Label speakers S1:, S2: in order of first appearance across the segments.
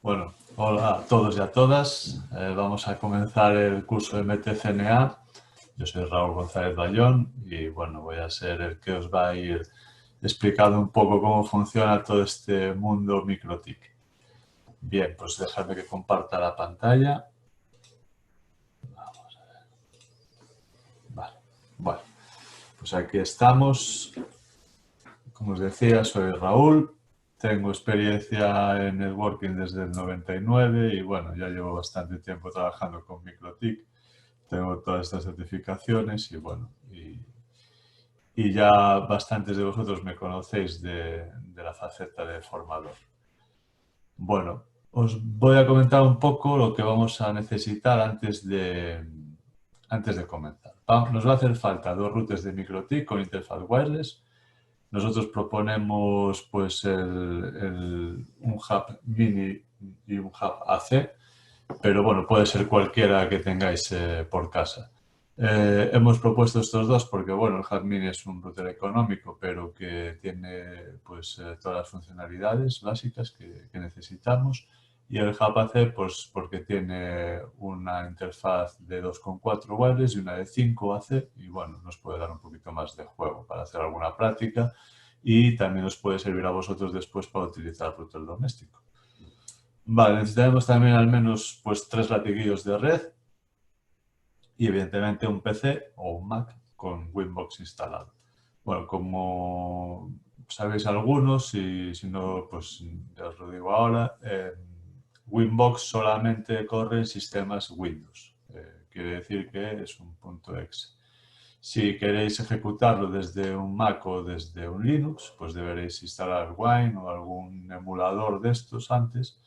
S1: Bueno, hola a todos y a todas. Vamos a comenzar el curso de MTCNA. Yo soy Raúl González Bayón y bueno, voy a ser el que os va a ir explicando un poco cómo funciona todo este mundo MikroTik. Bien, pues dejadme que comparta la pantalla. Vamos a ver. Vale, bueno, pues aquí estamos. Como os decía, soy Raúl. Tengo experiencia en networking desde el 99 y bueno, ya llevo bastante tiempo trabajando con MikroTik. Tengo todas estas certificaciones y bueno, y ya bastantes de vosotros me conocéis de la faceta de formador. Bueno, os voy a comentar un poco lo que vamos a necesitar antes de comenzar. Nos va a hacer falta dos routers de MikroTik con interfaz wireless. Nosotros proponemos pues un hub mini y un hub AC, pero bueno, puede ser cualquiera que tengáis por casa. Hemos propuesto estos dos porque bueno, el hub mini es un router económico, pero que tiene pues todas las funcionalidades básicas que necesitamos. Y el hub AC pues porque tiene una interfaz de 2,4 wireless y una de 5 AC y bueno, nos puede dar un poquito más de juego para hacer alguna práctica y también os puede servir a vosotros después para utilizar el router doméstico. Vale, necesitaremos también al menos pues 3 latiguillos de red y evidentemente un PC o un Mac con Winbox instalado. Bueno, como sabéis algunos, y si no, pues ya os lo digo ahora, Winbox solamente corre en sistemas Windows. Quiere decir que es un .exe. Si queréis ejecutarlo desde un Mac o desde un Linux, pues deberéis instalar Wine o algún emulador de estos antes,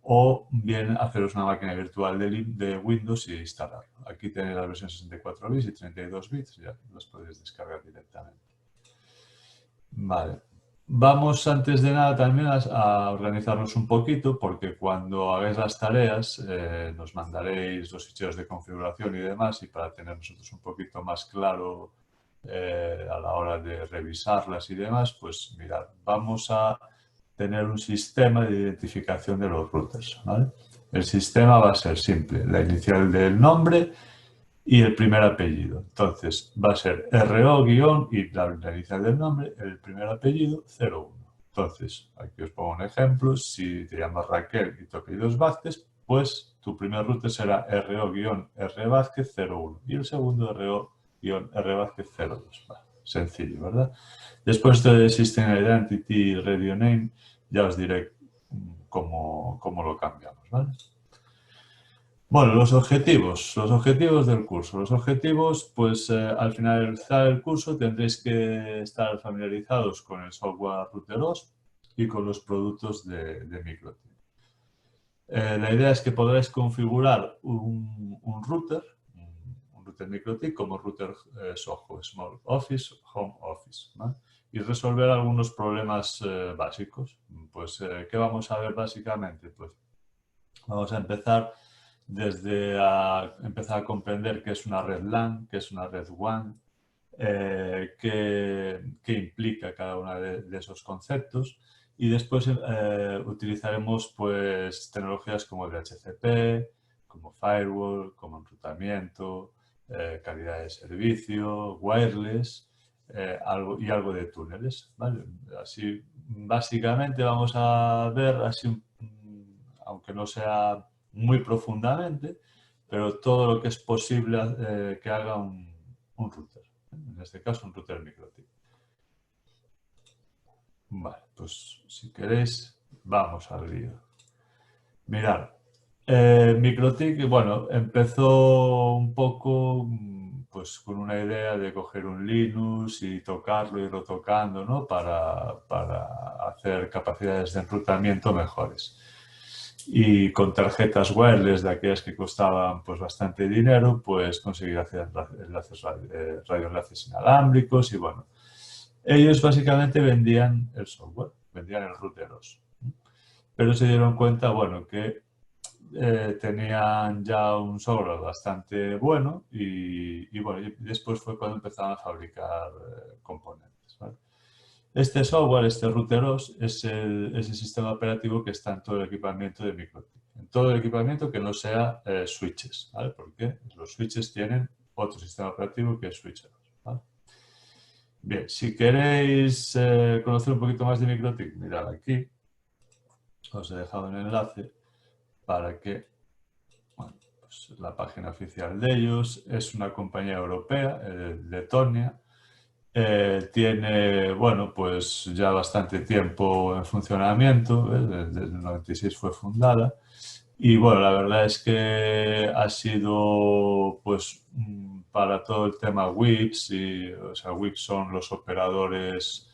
S1: o bien haceros una máquina virtual de Windows y instalarlo. Aquí tenéis la versión 64 bits y 32 bits, ya los podéis descargar directamente. Vale. Vamos antes de nada también a organizarnos un poquito porque cuando hagáis las tareas nos mandaréis los ficheros de configuración y demás y para tener nosotros un poquito más claro a la hora de revisarlas y demás, pues mirad, vamos a tener un sistema de identificación de los routers, ¿vale? El sistema va a ser simple, la inicial del nombre y el primer apellido. Entonces, va a ser RO- y la inicial del nombre, el primer apellido, 01. Entonces, aquí os pongo un ejemplo. Si te llamas Raquel y tu apellido es Vázquez, pues tu primer router será RO-R Vázquez 01 y el segundo RO-R Vázquez 02. Vale, sencillo, ¿verdad? Después de System Identity y Radio Name, ya os diré cómo lo cambiamos, ¿vale? Bueno, los objetivos del curso. Los objetivos, pues al finalizar el curso tendréis que estar familiarizados con el software Routeros y con los productos de MikroTik. La idea es que podréis configurar un router MikroTik como router SOHO, Small Office, Home Office, ¿vale? Y resolver algunos problemas básicos. Pues, ¿qué vamos a ver básicamente? Pues vamos a empezar desde empezar a comprender qué es una red LAN, qué es una red WAN, qué implica cada uno de esos conceptos y después utilizaremos pues, tecnologías como DHCP, como firewall, como enrutamiento, calidad de servicio, wireless y algo de túneles, ¿vale? Así, básicamente vamos a ver, así, aunque no sea muy profundamente, pero todo lo que es posible que haga un router. En este caso, un router MikroTik. Vale, pues si queréis, vamos al lío. Mirad, MikroTik, bueno, empezó un poco pues con una idea de coger un Linux y tocarlo, irlo tocando, ¿no? Para hacer capacidades de enrutamiento mejores. Y con tarjetas wireless de aquellas que costaban pues bastante dinero, pues conseguir hacer enlaces, radioenlaces inalámbricos y bueno. Ellos básicamente vendían el software, vendían el routeros. Pero se dieron cuenta, bueno, que tenían ya un software bastante bueno y bueno, y después fue cuando empezaron a fabricar componentes, ¿vale? Este software, este routeros, es el sistema operativo que está en todo el equipamiento de MikroTik. En todo el equipamiento que no sea switches, ¿vale? Porque los switches tienen otro sistema operativo que es switcheros, ¿vale? Bien, si queréis conocer un poquito más de MikroTik, mirad aquí. Os he dejado un enlace para que, bueno, pues la página oficial de ellos es una compañía europea, Letonia. Tiene, bueno, pues ya bastante tiempo en funcionamiento, desde el 96 fue fundada. Y bueno, la verdad es que ha sido, pues, para todo el tema WIPs, o sea, WIPs son los operadores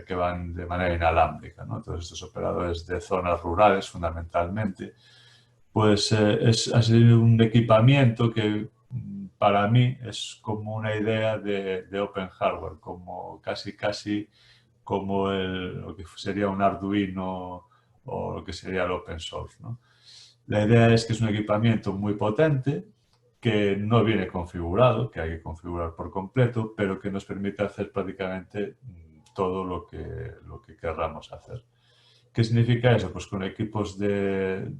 S1: que van de manera inalámbrica, ¿no? Todos estos operadores de zonas rurales, fundamentalmente, pues ha sido un equipamiento que para mí es como una idea de Open Hardware, como casi como lo que sería un Arduino o lo que sería el Open Source, ¿no? La idea es que es un equipamiento muy potente, que no viene configurado, que hay que configurar por completo, pero que nos permite hacer prácticamente todo lo que querramos hacer. ¿Qué significa eso? Pues con equipos de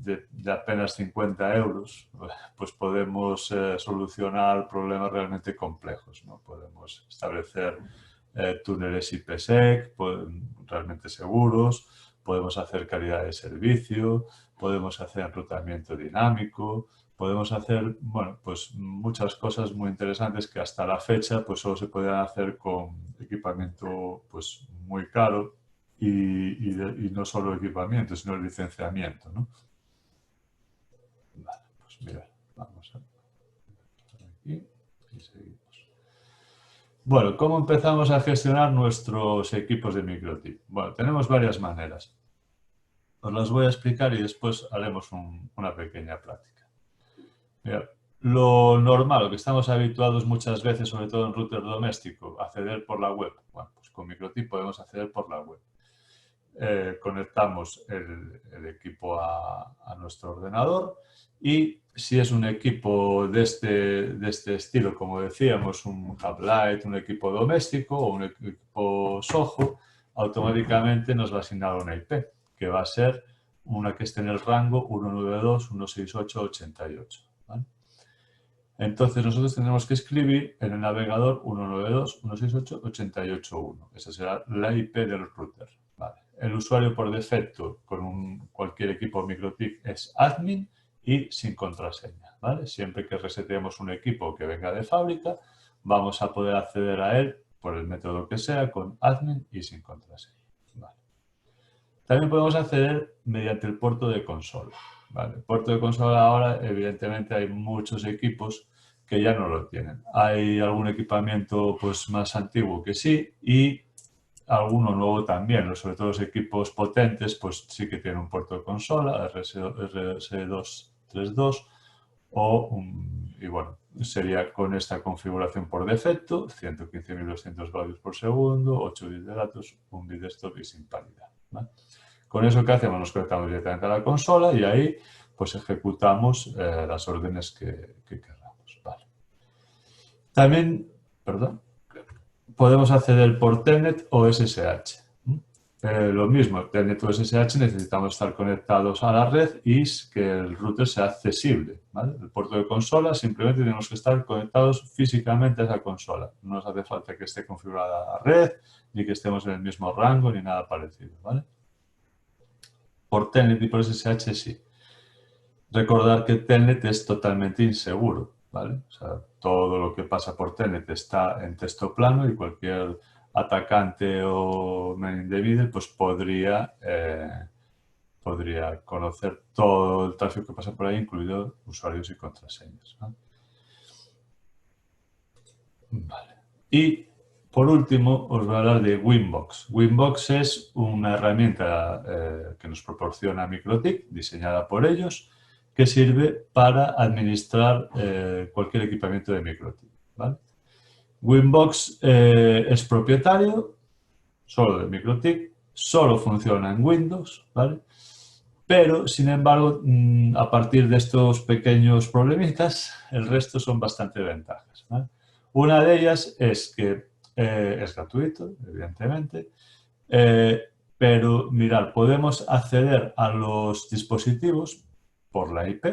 S1: apenas 50 euros, pues podemos solucionar problemas realmente complejos, ¿no? Podemos establecer túneles IPsec realmente seguros, podemos hacer calidad de servicio, podemos hacer enrutamiento dinámico, podemos hacer, bueno, pues muchas cosas muy interesantes que hasta la fecha pues solo se podían hacer con equipamiento pues muy caro y no solo equipamiento, sino el licenciamiento, ¿no? Vale, pues mira, vamos a ver aquí y seguimos. Bueno, ¿cómo empezamos a gestionar nuestros equipos de MikroTik? Bueno, tenemos varias maneras. Os las voy a explicar y después haremos una pequeña práctica. Mira, lo normal, lo que estamos habituados muchas veces, sobre todo en router doméstico, acceder por la web. Bueno, pues con MikroTik podemos acceder por la web. Conectamos el equipo a nuestro ordenador y si es un equipo de este estilo, como decíamos, un Hub Lite, un equipo doméstico o un equipo Soho, automáticamente nos va a asignar una IP, que va a ser una que esté en el rango 192.168.88. ¿Vale? Entonces nosotros tendremos que escribir en el navegador 192.168.88.1. Esa será la IP del router. Vale. El usuario por defecto con cualquier equipo MikroTik es admin y sin contraseña. ¿Vale? Siempre que reseteemos un equipo que venga de fábrica, vamos a poder acceder a él por el método que sea con admin y sin contraseña. Vale. También podemos acceder mediante el puerto de consola. ¿Vale? El puerto de consola ahora, evidentemente, hay muchos equipos que ya no lo tienen. Hay algún equipamiento pues, más antiguo que sí y alguno nuevo también. Sobre todo los equipos potentes pues sí que tienen un puerto de consola, RS232 y bueno, sería con esta configuración por defecto, 115.200 vatios por segundo, 8 bits de datos, 1 bit de stop y sin paridad. ¿Vale? Con eso, ¿qué hacemos? Nos conectamos directamente a la consola y ahí pues ejecutamos las órdenes que queramos. Vale. También, perdón, podemos acceder por Telnet o SSH. Lo mismo, Telnet o SSH necesitamos estar conectados a la red y que el router sea accesible. ¿Vale? El puerto de consola simplemente tenemos que estar conectados físicamente a esa consola. No nos hace falta que esté configurada la red, ni que estemos en el mismo rango, ni nada parecido. ¿Vale? Por Telnet y por SSH sí. Recordar que Telnet es totalmente inseguro, ¿vale? O sea, todo lo que pasa por Telnet está en texto plano y cualquier atacante o man in the middle pues podría conocer todo el tráfico que pasa por ahí, incluido usuarios y contraseñas, ¿vale? Vale. Y por último, os voy a hablar de Winbox. Winbox es una herramienta que nos proporciona MikroTik, diseñada por ellos, que sirve para administrar cualquier equipamiento de MikroTik. ¿Vale? Winbox es propietario, solo de MikroTik, solo funciona en Windows, ¿vale? Pero, sin embargo, a partir de estos pequeños problemitas, el resto son bastante ventajas, ¿vale? Una de ellas es que es gratuito, evidentemente, Pero mirad, podemos acceder a los dispositivos por la IP,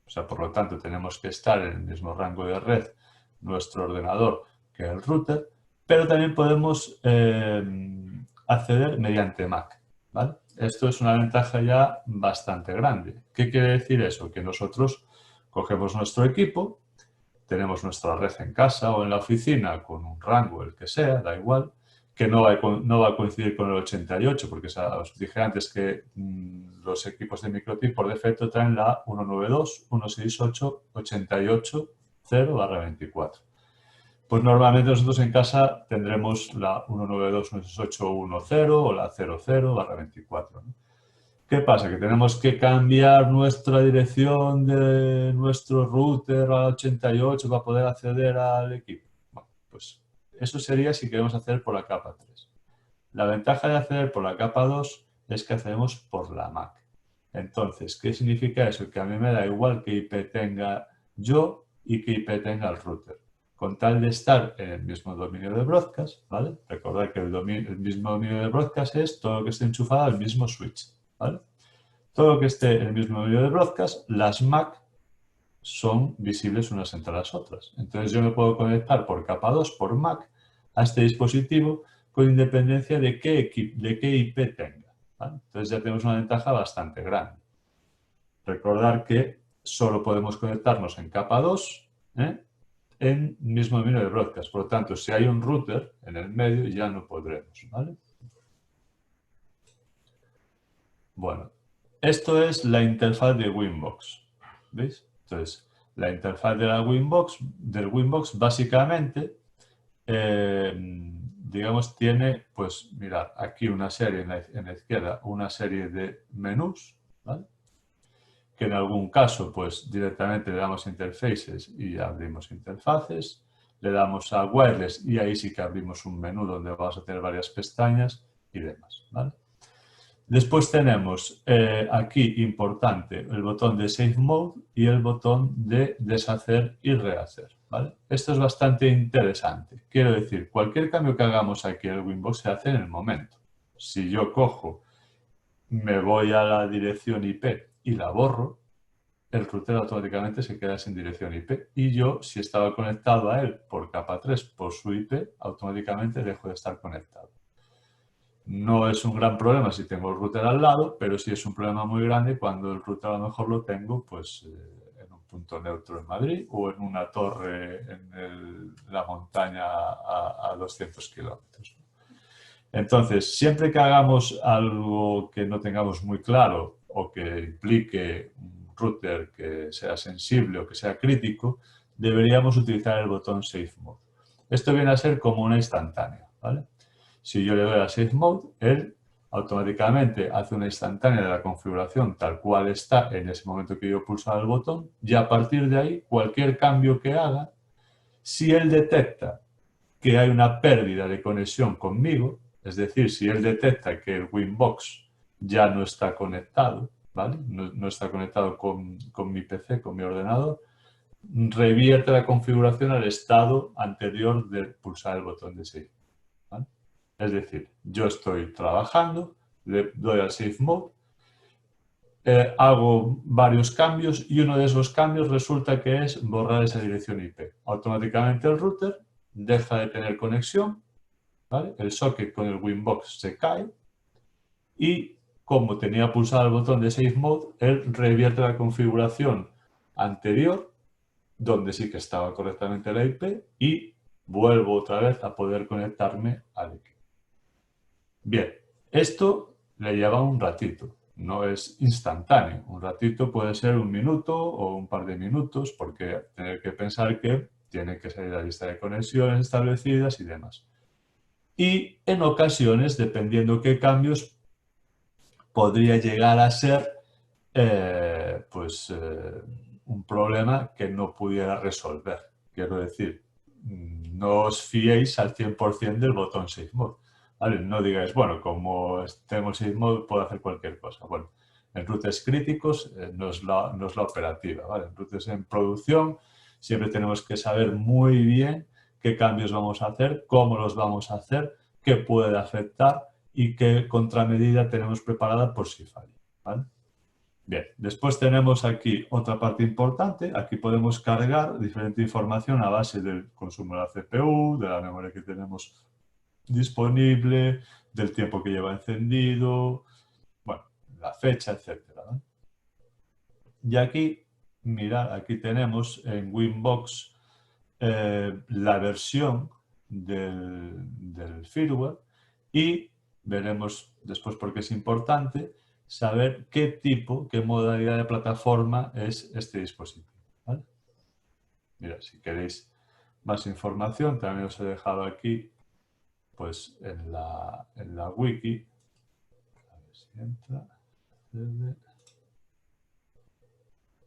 S1: o sea, por lo tanto tenemos que estar en el mismo rango de red nuestro ordenador que el router, pero también podemos acceder mediante MAC, ¿vale? Esto es una ventaja ya bastante grande. ¿Qué quiere decir eso? Que nosotros cogemos nuestro equipo, tenemos nuestra red en casa o en la oficina con un rango, el que sea, da igual, que no va a coincidir con el 88, porque os dije antes que los equipos de MikroTik por defecto traen la 192.168.88.0/24. Pues normalmente nosotros en casa tendremos la 192.168.1.0 o la 00/24, ¿no? ¿Qué pasa? Que tenemos que cambiar nuestra dirección de nuestro router al 88 para poder acceder al equipo. Bueno, pues eso sería si queremos acceder por la capa 3. La ventaja de acceder por la capa 2 es que accedemos por la MAC. Entonces, ¿qué significa eso? Que a mí me da igual que IP tenga yo y que IP tenga el router. Con tal de estar en el mismo dominio de broadcast, ¿vale? Recordad que el mismo dominio de broadcast es todo lo que esté enchufado al mismo switch, ¿vale? Todo lo que esté en el mismo medio de broadcast, las MAC son visibles unas entre las otras. Entonces yo me puedo conectar por capa 2, por MAC, a este dispositivo con independencia de qué IP tenga, ¿vale? Entonces ya tenemos una ventaja bastante grande. Recordar que solo podemos conectarnos en capa 2, en mismo dominio de broadcast. Por lo tanto, si hay un router en el medio, ya no podremos, ¿vale? Bueno, esto es la interfaz de Winbox, ¿veis? Entonces, la interfaz de del Winbox básicamente, digamos, tiene, pues, mirad, aquí una serie en la izquierda, una serie de menús, ¿vale? Que en algún caso, pues, directamente le damos interfaces y abrimos interfaces, le damos a wireless y ahí sí que abrimos un menú donde vamos a tener varias pestañas y demás, ¿vale? Después tenemos aquí, importante, el botón de Save Mode y el botón de deshacer y rehacer, ¿vale? Esto es bastante interesante. Quiero decir, cualquier cambio que hagamos aquí en el Winbox se hace en el momento. Si yo cojo, me voy a la dirección IP y la borro, el router automáticamente se queda sin dirección IP. Y yo, si estaba conectado a él por capa 3 por su IP, automáticamente dejo de estar conectado. No es un gran problema si tengo el router al lado, pero sí es un problema muy grande cuando el router a lo mejor lo tengo pues, en un punto neutro en Madrid o en una torre en la montaña a 200 kilómetros. Entonces, siempre que hagamos algo que no tengamos muy claro o que implique un router que sea sensible o que sea crítico, deberíamos utilizar el botón Save Mode. Esto viene a ser como una instantánea, ¿vale? Si yo le doy a Save Mode, él automáticamente hace una instantánea de la configuración tal cual está en ese momento que yo pulsaba el botón y a partir de ahí, cualquier cambio que haga, si él detecta que hay una pérdida de conexión conmigo, es decir, si él detecta que el Winbox ya no está conectado, ¿vale? No está conectado con mi PC, con mi ordenador, revierte la configuración al estado anterior de pulsar el botón de Save. ¿Vale? Es decir, yo estoy trabajando, le doy al Save Mode, hago varios cambios y uno de esos cambios resulta que es borrar esa dirección IP. Automáticamente el router deja de tener conexión, ¿vale? El socket con el Winbox se cae y como tenía pulsado el botón de Save Mode, él revierte la configuración anterior donde sí que estaba correctamente la IP y vuelvo otra vez a poder conectarme al equipo. Bien, esto le lleva un ratito, no es instantáneo. Un ratito puede ser un minuto o un par de minutos porque tener que pensar que tiene que salir la lista de conexiones establecidas y demás. Y en ocasiones, dependiendo qué cambios, podría llegar a ser un problema que no pudiera resolver. Quiero decir, no os fiéis al 100% del botón Save Mode, ¿vale? No digáis, bueno, como tengo el Save Mode puedo hacer cualquier cosa. Bueno, en routers críticos no es la operativa, ¿vale? En routers en producción siempre tenemos que saber muy bien qué cambios vamos a hacer, cómo los vamos a hacer, qué puede afectar y qué contramedida tenemos preparada por si falla, ¿vale? Bien, después tenemos aquí otra parte importante. Aquí podemos cargar diferente información a base del consumo de la CPU, de la memoria que tenemos disponible, del tiempo que lleva encendido, bueno, la fecha, etcétera, ¿no? Y aquí, mirad, aquí tenemos en Winbox la versión del firmware y veremos después por qué es importante saber qué tipo, qué modalidad de plataforma es este dispositivo, ¿vale? Mira, si queréis más información, también os he dejado aquí, pues en la wiki. A ver si entra.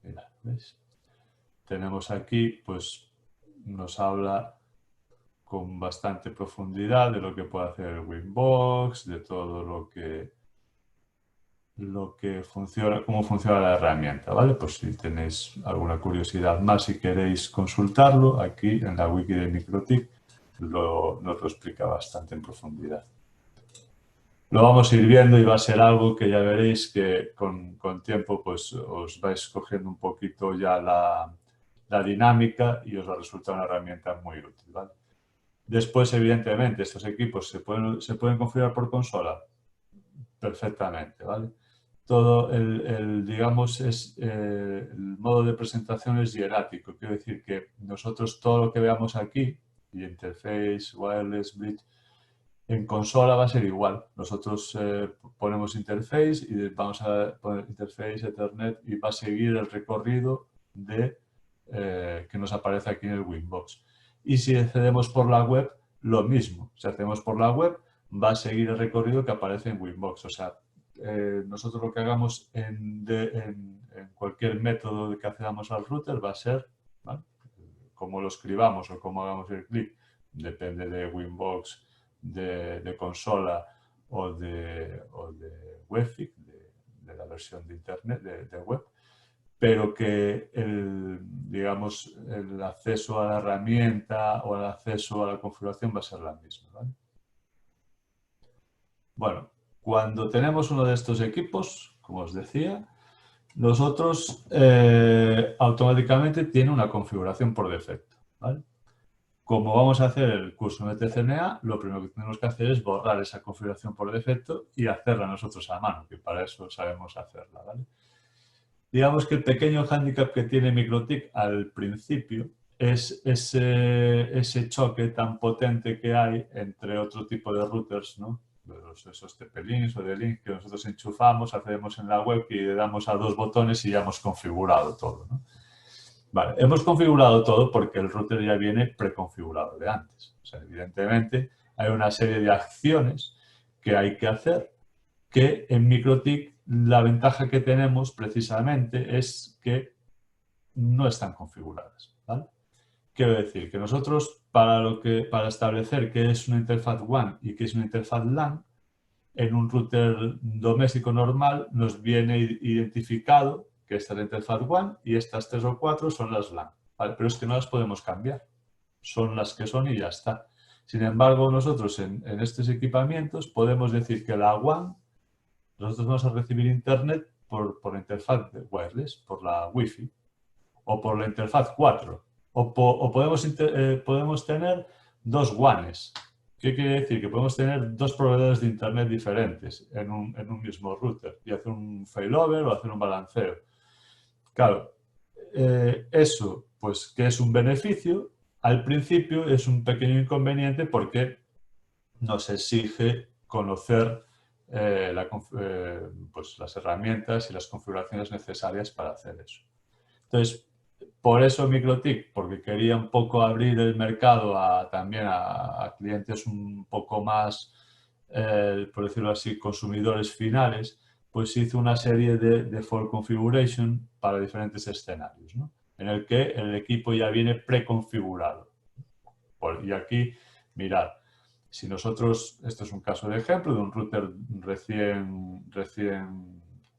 S1: Mira, ¿veis? Tenemos aquí, pues nos habla con bastante profundidad de lo que puede hacer el Winbox, de todo lo que funciona, cómo funciona la herramienta, ¿vale? Pues si tenéis alguna curiosidad más, si queréis consultarlo, aquí en la wiki de MikroTik nos lo explica bastante en profundidad. Lo vamos a ir viendo y va a ser algo que ya veréis que con tiempo pues os vais cogiendo un poquito ya la dinámica y os va a resultar una herramienta muy útil, ¿vale? Después, evidentemente, estos equipos se pueden configurar por consola perfectamente, ¿vale? Todo digamos, el modo de presentación es hierático. Quiero decir que nosotros todo lo que veamos aquí, y interface, wireless, bridge, en consola va a ser igual. Nosotros ponemos interface y vamos a poner interface, Ethernet y va a seguir el recorrido que nos aparece aquí en el Winbox. Y si accedemos por la web, lo mismo. Si accedemos por la web, va a seguir el recorrido que aparece en Winbox. O sea, nosotros lo que hagamos en cualquier método de que accedamos al router va a ser, ¿vale? Como lo escribamos o como hagamos el clic, depende de Winbox, de consola o de Webfig, de la versión de internet, de web, pero que digamos, el acceso a la herramienta o el acceso a la configuración va a ser la misma, ¿vale? Bueno, cuando tenemos uno de estos equipos, como os decía, nosotros automáticamente tiene una configuración por defecto, ¿vale? Como vamos a hacer el curso de TCNA, lo primero que tenemos que hacer es borrar esa configuración por defecto y hacerla nosotros a mano, que para eso sabemos hacerla, ¿vale? Digamos que el pequeño hándicap que tiene MikroTik al principio es ese choque tan potente que hay entre otro tipo de routers, ¿no? Esos TP-Links o de Link que nosotros enchufamos, accedemos en la web y le damos a dos botones y ya hemos configurado todo, ¿no? Vale, hemos configurado todo porque el router ya viene preconfigurado de antes. O sea, evidentemente hay una serie de acciones que hay que hacer que en MikroTik la ventaja que tenemos precisamente es que no están configuradas, ¿vale? Quiero decir que nosotros para establecer qué es una interfaz WAN y qué es una interfaz LAN, en un router doméstico normal nos viene identificado que esta es la interfaz WAN y estas 3 o 4 son las LAN, ¿vale? Pero es que no las podemos cambiar, son las que son y ya está. Sin embargo, nosotros en estos equipamientos podemos decir que la WAN, nosotros vamos a recibir internet por la interfaz de wireless, por la Wi-Fi, o por la interfaz 4, o podemos tener dos WANs. ¿Qué quiere decir? Que podemos tener dos proveedores de internet diferentes en un mismo router y hacer un failover o hacer un balanceo. Claro, eso, pues, que es un beneficio, al principio es un pequeño inconveniente porque nos exige conocer pues, las herramientas y las configuraciones necesarias para hacer eso. Entonces, por eso MikroTik, porque quería un poco abrir el mercado también a clientes un poco más, por decirlo así, consumidores finales, pues hizo una serie de default configuration para diferentes escenarios, ¿no? En el que el equipo ya viene preconfigurado. Y aquí, mirad, si nosotros, esto es un caso de ejemplo de un router recién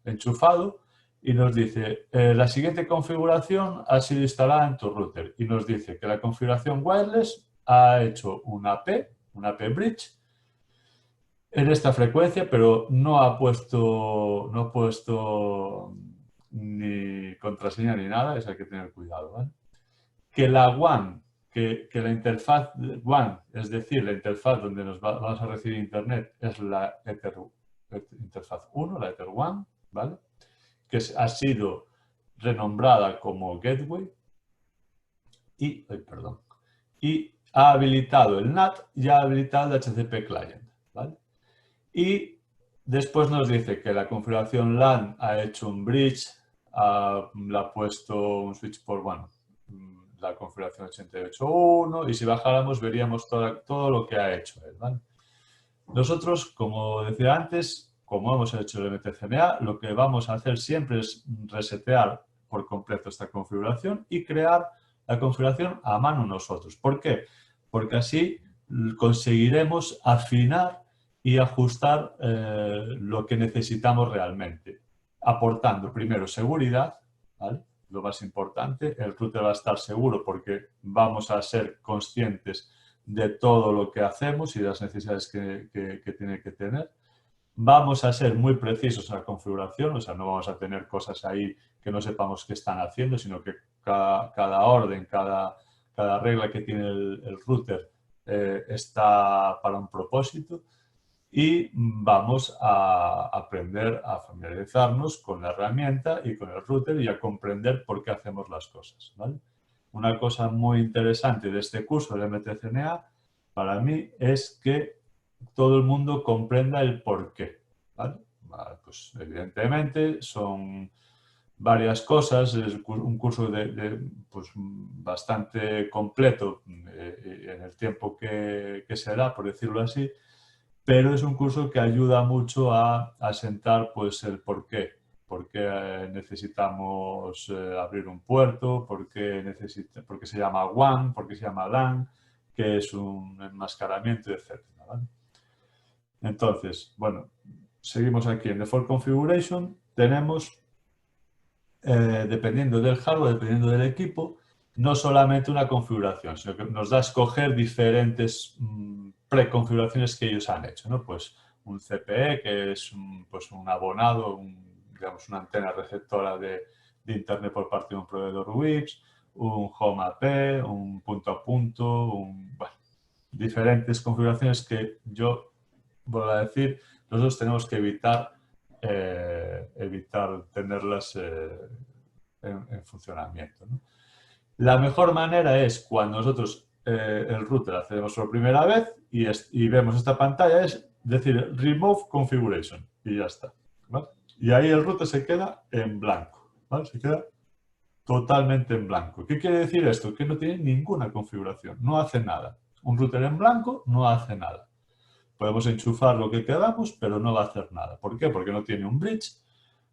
S1: enchufado, y nos dice, la siguiente configuración ha sido instalada en tu router. Y nos dice que la configuración wireless ha hecho una AP bridge, en esta frecuencia, pero no ha puesto ni contraseña ni nada, eso hay que tener cuidado, ¿vale? Que la WAN, que la interfaz WAN, es decir, la interfaz donde vamos a recibir internet, es la interfaz 1, la Ether WAN, ¿vale? Que ha sido renombrada como Gateway y ha habilitado el NAT y ha habilitado el HCP Client, ¿vale? Y después nos dice que la configuración LAN ha hecho un bridge, le ha puesto un switch por, bueno, la configuración 88.1 y si bajáramos veríamos todo lo que ha hecho él, ¿vale? Nosotros, como decía antes, como hemos hecho el MTCNA, lo que vamos a hacer siempre es resetear por completo esta configuración y crear la configuración a mano nosotros. ¿Por qué? Porque así conseguiremos afinar y ajustar lo que necesitamos realmente, aportando primero seguridad, ¿vale? Lo más importante, el router va a estar seguro porque vamos a ser conscientes de todo lo que hacemos y de las necesidades que tiene que tener. Vamos a ser muy precisos en la configuración, o sea, no vamos a tener cosas ahí que no sepamos qué están haciendo, sino que cada orden, cada regla que tiene el router está para un propósito y vamos a aprender a familiarizarnos con la herramienta y con el router y a comprender por qué hacemos las cosas, ¿vale? Una cosa muy interesante de este curso del MTCNA para mí es que todo el mundo comprenda el por qué, ¿vale? Pues evidentemente son varias cosas, es un curso pues, bastante completo en el tiempo que se da, por decirlo así, pero es un curso que ayuda mucho a sentar pues, el por qué necesitamos abrir un puerto, por qué se llama WAN, por qué se llama LAN, qué es un enmascaramiento, etc. ¿Vale? Entonces, bueno, seguimos aquí en Default Configuration, tenemos, dependiendo del hardware, dependiendo del equipo, no solamente una configuración, sino que nos da a escoger diferentes preconfiguraciones que ellos han hecho, ¿no? Pues un CPE, que es pues un abonado, digamos una antena receptora de Internet por parte de un proveedor WIPS, un Home AP, un punto a punto, bueno, diferentes configuraciones que yo, vuelvo a decir, nosotros tenemos que evitar tenerlas en funcionamiento, ¿no? La mejor manera es cuando nosotros el router accedemos por primera vez y vemos esta pantalla, es decir, Remove Configuration y ya está, ¿vale? Y ahí el router se queda en blanco, ¿vale? Se queda totalmente en blanco. ¿Qué quiere decir esto? Que no tiene ninguna configuración, no hace nada. Un router en blanco no hace nada. Podemos enchufar lo que queramos, pero no va a hacer nada. ¿Por qué? Porque no tiene un bridge,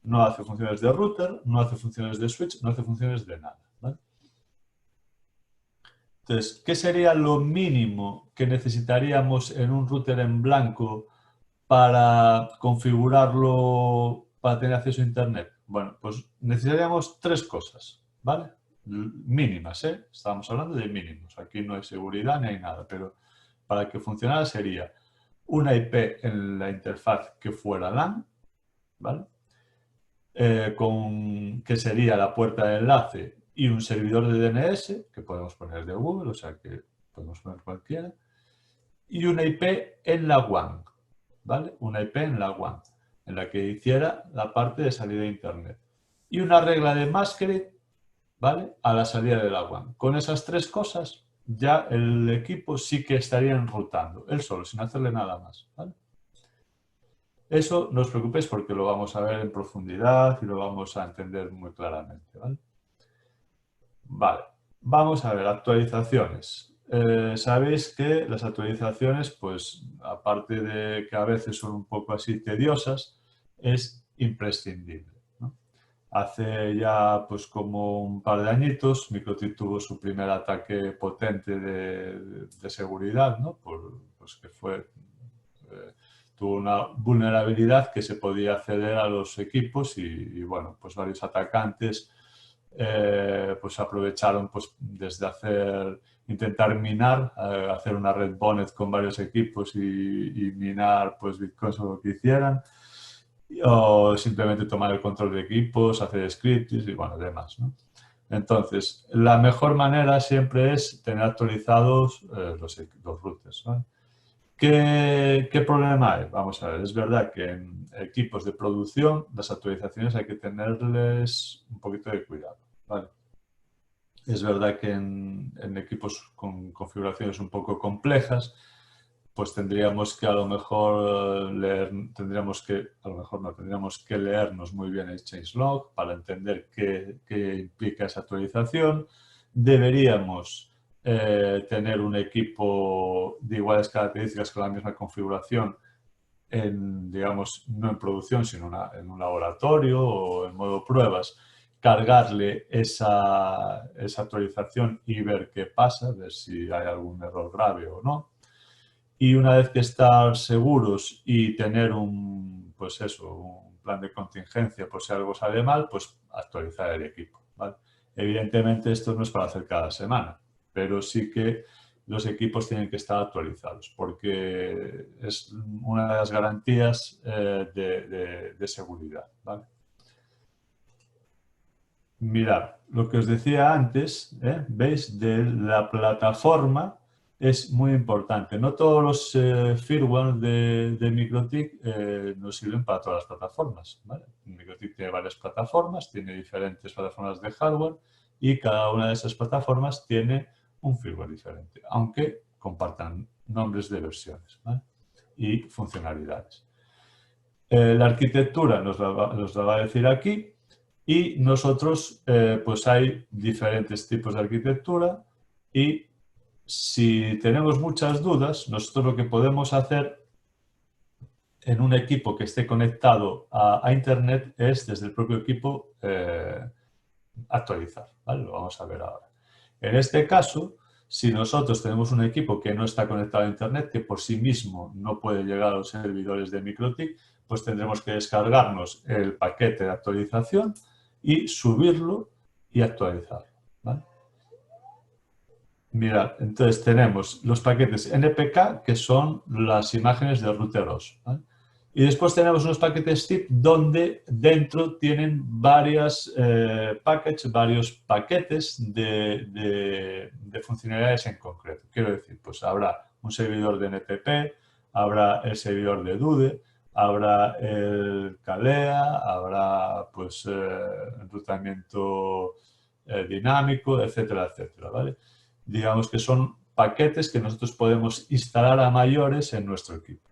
S1: no hace funciones de router, no hace funciones de switch, no hace funciones de nada, ¿vale? Entonces, ¿qué sería lo mínimo que necesitaríamos en un router en blanco para configurarlo para tener acceso a Internet? Bueno, pues necesitaríamos tres cosas, ¿vale? Mínimas, ¿eh? Estamos hablando de mínimos. Aquí no hay seguridad ni hay nada, pero para que funcionara sería una IP en la interfaz que fuera LAN, ¿vale? Que sería la puerta de enlace y un servidor de DNS, que podemos poner de Google, o sea que podemos poner cualquiera, y una IP en la WAN, ¿vale? Una IP en la WAN, en la que hiciera la parte de salida de Internet. Y una regla de masquerade, ¿vale? A la salida de la WAN. Con esas tres cosas, ya el equipo sí que estaría enrutando, él solo, sin hacerle nada más, ¿vale? Eso no os preocupéis porque lo vamos a ver en profundidad y lo vamos a entender muy claramente, ¿vale? Vale, vamos a ver, actualizaciones. Sabéis que las actualizaciones, pues aparte de que a veces son un poco así tediosas, es imprescindible, ¿no? Hace ya pues como un par de añitos, MikroTik tuvo su primer ataque potente de seguridad, ¿no? Pues que fue, tuvo una vulnerabilidad que se podía acceder a los equipos y bueno, pues varios atacantes pues aprovecharon pues desde hacer intentar minar, hacer una red bonnet con varios equipos y minar pues, bitcoins o lo que hicieran, o simplemente tomar el control de equipos, hacer scripts y bueno, demás, ¿no? Entonces, la mejor manera siempre es tener actualizados los routers, ¿no? ¿Qué problema hay? Vamos a ver, es verdad que en equipos de producción las actualizaciones hay que tenerles un poquito de cuidado, ¿vale? Es verdad que en equipos con configuraciones un poco complejas, pues tendríamos que a lo mejor tendríamos que leernos muy bien el changelog para entender qué implica esa actualización. Deberíamos tener un equipo de iguales características con la misma configuración digamos, no en producción, sino en un laboratorio o en modo pruebas, cargarle esa actualización y ver qué pasa, ver si hay algún error grave o no. Y una vez que estar seguros y tener pues eso, un plan de contingencia por si algo sale mal, pues actualizar el equipo, ¿vale? Evidentemente esto no es para hacer cada semana, pero sí que los equipos tienen que estar actualizados porque es una de las garantías de seguridad, ¿vale? Mirad, lo que os decía antes, ¿veis? De la plataforma es muy importante. No todos los firmware de MikroTik nos sirven para todas las plataformas, ¿vale? MikroTik tiene varias plataformas, tiene diferentes plataformas de hardware y cada una de esas plataformas tiene un firmware diferente, aunque compartan nombres de versiones, ¿vale? Y funcionalidades. La arquitectura nos la va a decir aquí. Y nosotros, pues hay diferentes tipos de arquitectura y si tenemos muchas dudas, nosotros lo que podemos hacer en un equipo que esté conectado a Internet es desde el propio equipo actualizar, ¿vale? Lo vamos a ver ahora. En este caso, si nosotros tenemos un equipo que no está conectado a Internet, que por sí mismo no puede llegar a los servidores de MikroTik, pues tendremos que descargarnos el paquete de actualización y subirlo y actualizarlo, ¿vale? Mira, entonces tenemos los paquetes NPK, que son las imágenes de routeros, ¿vale? Y después tenemos unos paquetes zip donde dentro tienen varios paquetes de funcionalidades en concreto. Quiero decir, pues habrá un servidor de NTP, habrá el servidor de DUDE, habrá el CALEA, habrá pues enrutamiento dinámico, etcétera, etcétera, ¿vale? Digamos que son paquetes que nosotros podemos instalar a mayores en nuestro equipo.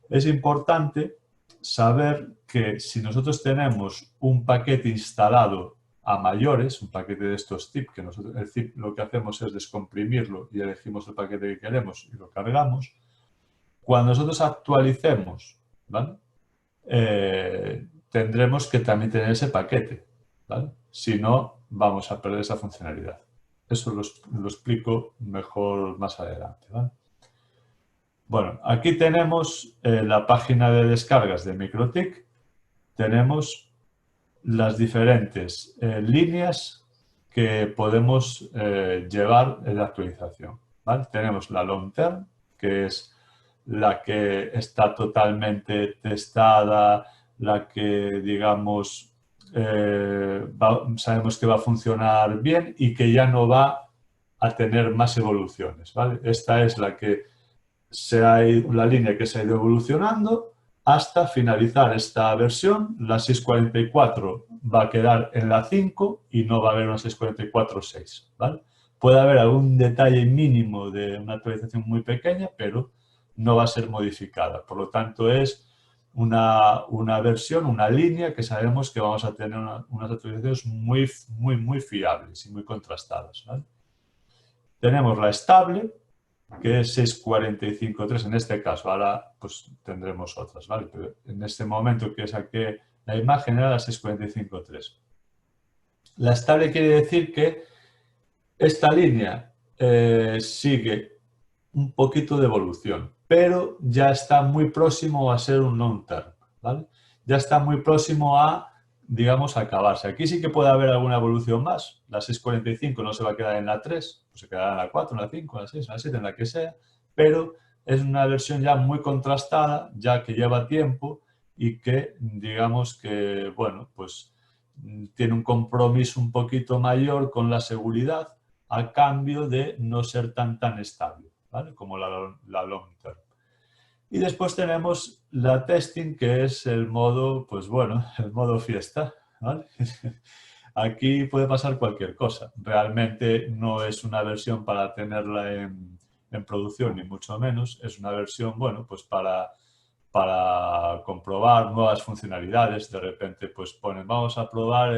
S1: Es importante saber que si nosotros tenemos un paquete instalado a mayores, un paquete de estos zip, que nosotros el zip lo que hacemos es descomprimirlo y elegimos el paquete que queremos y lo cargamos, cuando nosotros actualicemos, ¿vale? Tendremos que también tener ese paquete, ¿vale? Si no, vamos a perder esa funcionalidad. Eso lo explico mejor más adelante, ¿vale? Bueno, aquí tenemos la página de descargas de MikroTik. Tenemos las diferentes líneas que podemos llevar en la actualización, ¿vale? Tenemos la long term, que es la que está totalmente testada, la que, digamos, sabemos que va a funcionar bien y que ya no va a tener más evoluciones, ¿vale? Esta es la línea que se ha ido evolucionando hasta finalizar esta versión. La 644 va a quedar en la 5 y no va a haber una 644.6, ¿vale? Puede haber algún detalle mínimo de una actualización muy pequeña, pero no va a ser modificada. Por lo tanto, es una versión, una línea que sabemos que vamos a tener unas actualizaciones muy fiables y muy contrastadas, ¿vale? Tenemos la estable, que es 645.3 en este caso. Ahora pues tendremos otras, ¿vale? Pero en este momento que saqué la imagen era la 645.3. La estable quiere decir que esta línea sigue un poquito de evolución, pero ya está muy próximo a ser un long term, ¿vale? Ya está muy próximo a digamos, acabarse. Aquí sí que puede haber alguna evolución más. La 645 no se va a quedar en la 3, pues se quedará en la 4, en la 5, en la 6, en la 7, en la que sea, pero es una versión ya muy contrastada, ya que lleva tiempo y que, digamos que, bueno, pues tiene un compromiso un poquito mayor con la seguridad a cambio de no ser tan estable, ¿vale? Como la long term. Y después tenemos la testing, que es el modo, pues bueno, el modo fiesta, ¿vale? Aquí puede pasar cualquier cosa. Realmente no es una versión para tenerla en producción, ni mucho menos. Es una versión, bueno, pues para comprobar nuevas funcionalidades. De repente, pues ponen, vamos a probar,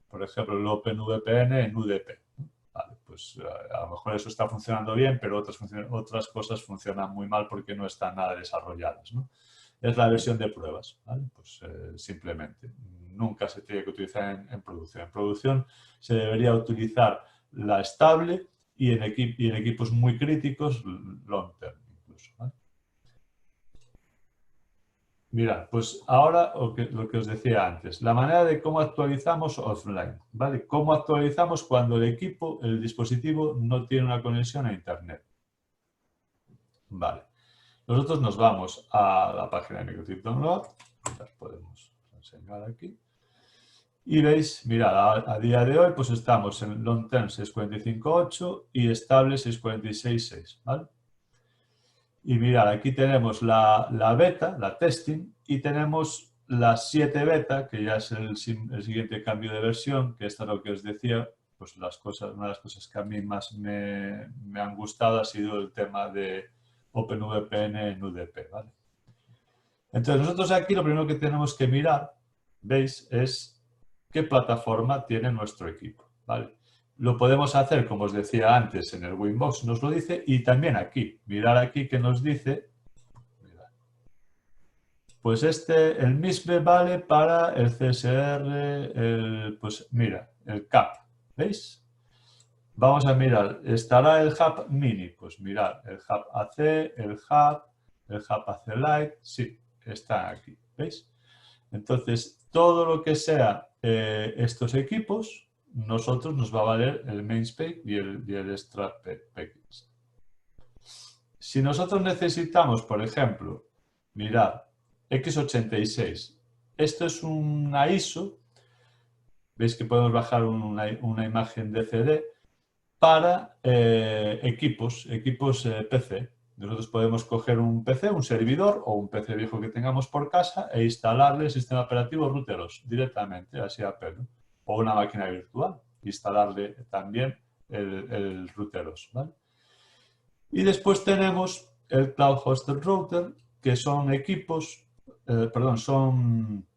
S1: por ejemplo, el OpenVPN en UDP. Vale, pues a lo mejor eso está funcionando bien, pero otras cosas funcionan muy mal porque no están nada desarrolladas, ¿no? Es la versión de pruebas, ¿vale? Pues simplemente. Nunca se tiene que utilizar en producción. En producción se debería utilizar la estable y en equipos muy críticos, long term incluso, ¿vale? Mirad, pues ahora lo que os decía antes, la manera de cómo actualizamos offline, ¿vale? Cómo actualizamos cuando el equipo, el dispositivo no tiene una conexión a Internet. Vale. Nosotros nos vamos a la página de Microtip Download, las podemos enseñar aquí. Y veis, mirad, a día de hoy pues estamos en long term 645.8 y estable 646.6, ¿vale? Y mirad, aquí tenemos la beta, la testing, y tenemos la 7 beta, que ya es el siguiente cambio de versión, que esto es lo que os decía, pues una de las cosas que a mí más me han gustado ha sido el tema de OpenVPN en UDP, ¿vale? Entonces nosotros aquí lo primero que tenemos que mirar, ¿veis? Es qué plataforma tiene nuestro equipo, ¿vale? Lo podemos hacer, como os decía antes, en el Winbox nos lo dice, y también aquí, mirar aquí que nos dice, pues el MISB vale para el CSR, pues mira, el CAP, ¿veis? Vamos a mirar, ¿estará el Hub Mini? Pues mirad, el Hub AC, el Hub AC Lite, sí, está aquí, ¿veis? Entonces, todo lo que sea estos equipos, nosotros nos va a valer el main spec y el extra package. Si nosotros necesitamos, por ejemplo, mirad, x86, esto es una ISO, veis que podemos bajar una imagen de CD para equipos PC. Nosotros podemos coger un PC, un servidor o un PC viejo que tengamos por casa e instalarle el sistema operativo Routeros directamente, así a pelo. O una máquina virtual, instalarle también el Routeros, ¿vale? Y después tenemos el Cloud Hosted Router, que son equipos, son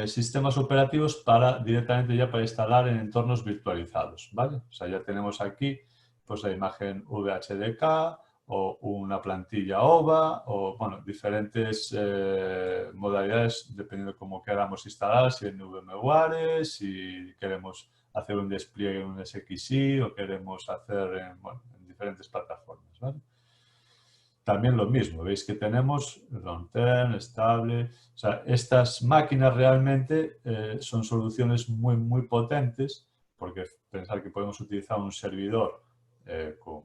S1: sistemas operativos directamente ya para instalar en entornos virtualizados, ¿vale? O sea, ya tenemos aquí pues la imagen VHDK o una plantilla OVA o, bueno, diferentes modalidades dependiendo de cómo queramos instalar, si en VMware, si queremos hacer un despliegue en un SXI o queremos hacer en diferentes plataformas, ¿vale? También lo mismo, veis que tenemos long term, estable, o sea, estas máquinas realmente son soluciones muy potentes, porque pensar que podemos utilizar un servidor con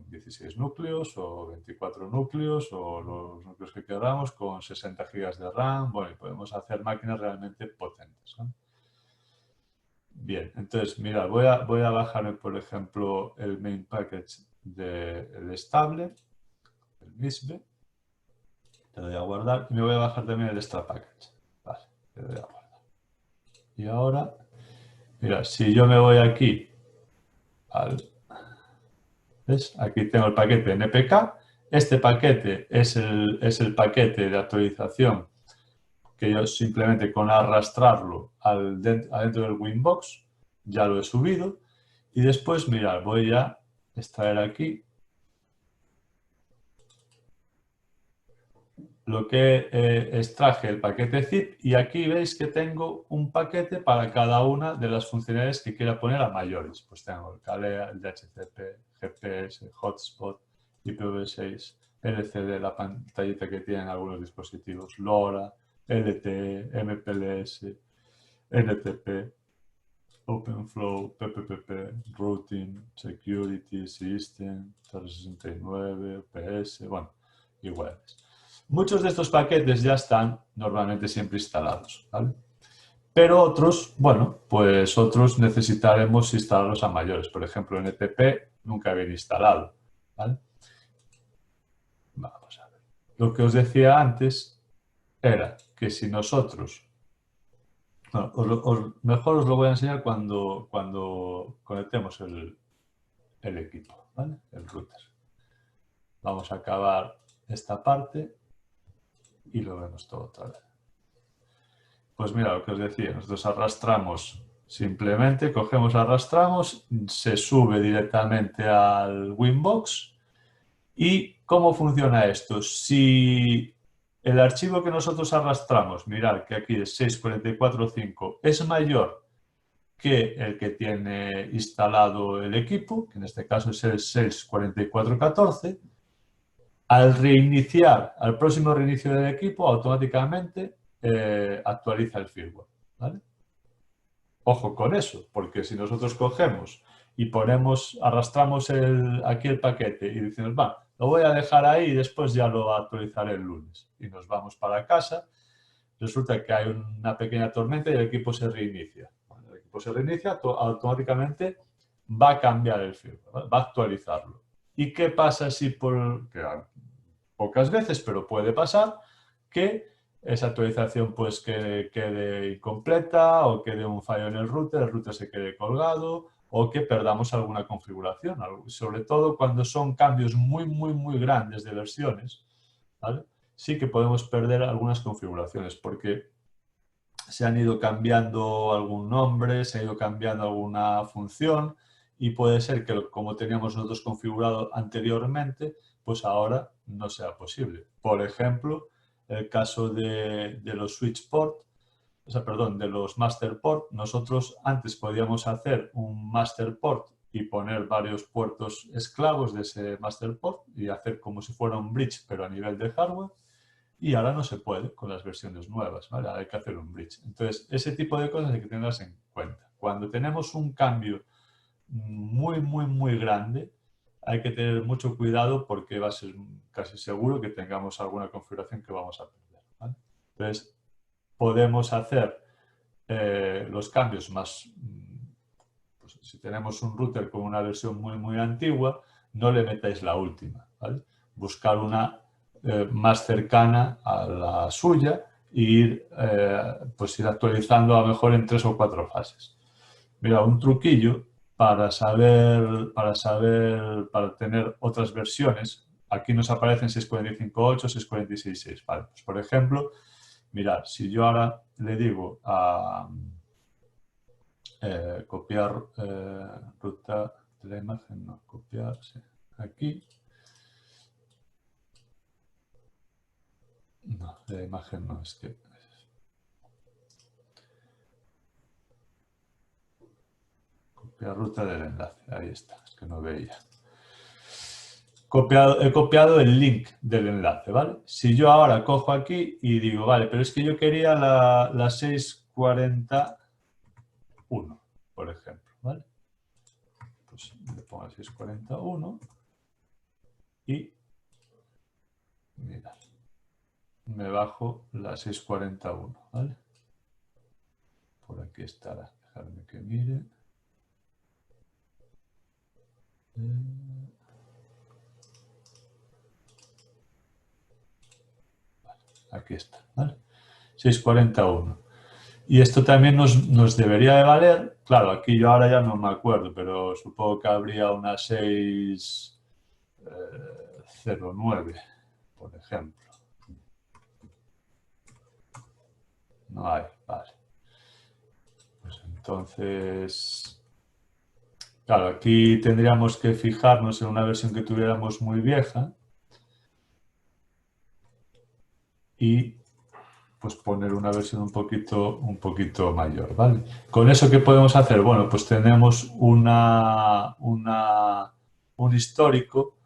S1: 16 núcleos o 24 núcleos o los núcleos que queramos con 60 GB de RAM, bueno, y podemos hacer máquinas realmente potentes, ¿no? Bien, entonces, mirad, voy a bajarme, por ejemplo, el main package del estable, el MISB, le doy a guardar y me voy a bajar también el extra package. Vale, le doy a guardar. Y ahora, mira, si yo me voy aquí ¿ves? Aquí tengo el paquete NPK. Este paquete es el paquete de actualización que yo simplemente con arrastrarlo adentro del Winbox ya lo he subido. Y después, mirad, voy a extraer aquí lo que extraje el paquete zip y aquí veis que tengo un paquete para cada una de las funcionalidades que quiera poner a mayores. Pues tengo el CALEA, el DHCP, GPS, Hotspot, IPv6, LCD, la pantallita que tienen algunos dispositivos, LoRa, LTE, MPLS, NTP, OpenFlow, PPPP, Routing, Security, System, 369, OPS, bueno, iguales. Muchos de estos paquetes ya están normalmente siempre instalados, ¿vale? Pero otros, bueno, pues otros necesitaremos instalarlos a mayores. Por ejemplo, NTP nunca viene instalado, ¿vale? Vamos a ver. Lo que os decía antes era que si nosotros, no, mejor os lo voy a enseñar cuando conectemos el equipo, ¿vale? El router. Vamos a acabar esta parte y lo vemos todo otra vez. Pues mira, lo que os decía, nosotros arrastramos, simplemente cogemos, arrastramos, se sube directamente al Winbox. ¿Y cómo funciona esto? Si el archivo que nosotros arrastramos, mirad que aquí es 644.5, es mayor que el que tiene instalado el equipo, que en este caso es el 644.14, al reiniciar, al próximo reinicio del equipo, automáticamente actualiza el firmware, ¿vale? Ojo con eso, porque si nosotros cogemos y ponemos, arrastramos aquí el paquete y decimos, va, lo voy a dejar ahí y después ya lo actualizaré el lunes. Y nos vamos para casa, resulta que hay una pequeña tormenta y el equipo se reinicia. Cuando el equipo se reinicia, automáticamente va a cambiar el firmware, va a actualizarlo. ¿Y qué pasa si pocas veces, pero puede pasar, que esa actualización pues quede incompleta o quede un fallo en el router se quede colgado o que perdamos alguna configuración, sobre todo cuando son cambios muy grandes de versiones, ¿vale? Sí que podemos perder algunas configuraciones porque se han ido cambiando algún nombre, se ha ido cambiando alguna función y puede ser que como teníamos nosotros configurado anteriormente, pues ahora no sea posible. Por ejemplo, el caso de los switch port, o sea, perdón, de los master port, nosotros antes podíamos hacer un master port y poner varios puertos esclavos de ese master port y hacer como si fuera un bridge, pero a nivel de hardware. Y ahora no se puede con las versiones nuevas, ¿vale? Ahora hay que hacer un bridge. Entonces, ese tipo de cosas hay que tenerlas en cuenta. Cuando tenemos un cambio muy grande, hay que tener mucho cuidado porque va a ser casi seguro que tengamos alguna configuración que vamos a perder, ¿vale? Entonces, podemos hacer los cambios más... Pues, si tenemos un router con una versión muy antigua, no le metáis la última, ¿vale? Buscar una más cercana a la suya e pues ir actualizando a lo mejor en 3 o 4 fases. Mira, un truquillo para tener otras versiones. Aquí nos aparecen 645.8, 646.6. Vale, pues por ejemplo, mirad, si yo ahora le digo a copiar ruta de la imagen, no, copiar, sí, aquí. No, de la imagen no, es que... Copiar ruta del enlace, ahí está, es que no veía. He copiado el link del enlace, ¿vale? Si yo ahora cojo aquí y digo, vale, pero es que yo quería la 641, por ejemplo, ¿vale? Pues le pongo 641 y mirad, me bajo la 641, ¿vale? Por aquí estará, dejadme que mire. Aquí está, ¿vale? 641. Y esto también nos debería de valer, claro, aquí yo ahora ya no me acuerdo, pero supongo que habría una 609, por ejemplo. No hay, vale. Pues entonces, claro, aquí tendríamos que fijarnos en una versión que tuviéramos muy vieja y pues poner una versión un poquito mayor, ¿vale? ¿Con eso qué podemos hacer? Bueno, pues tenemos un histórico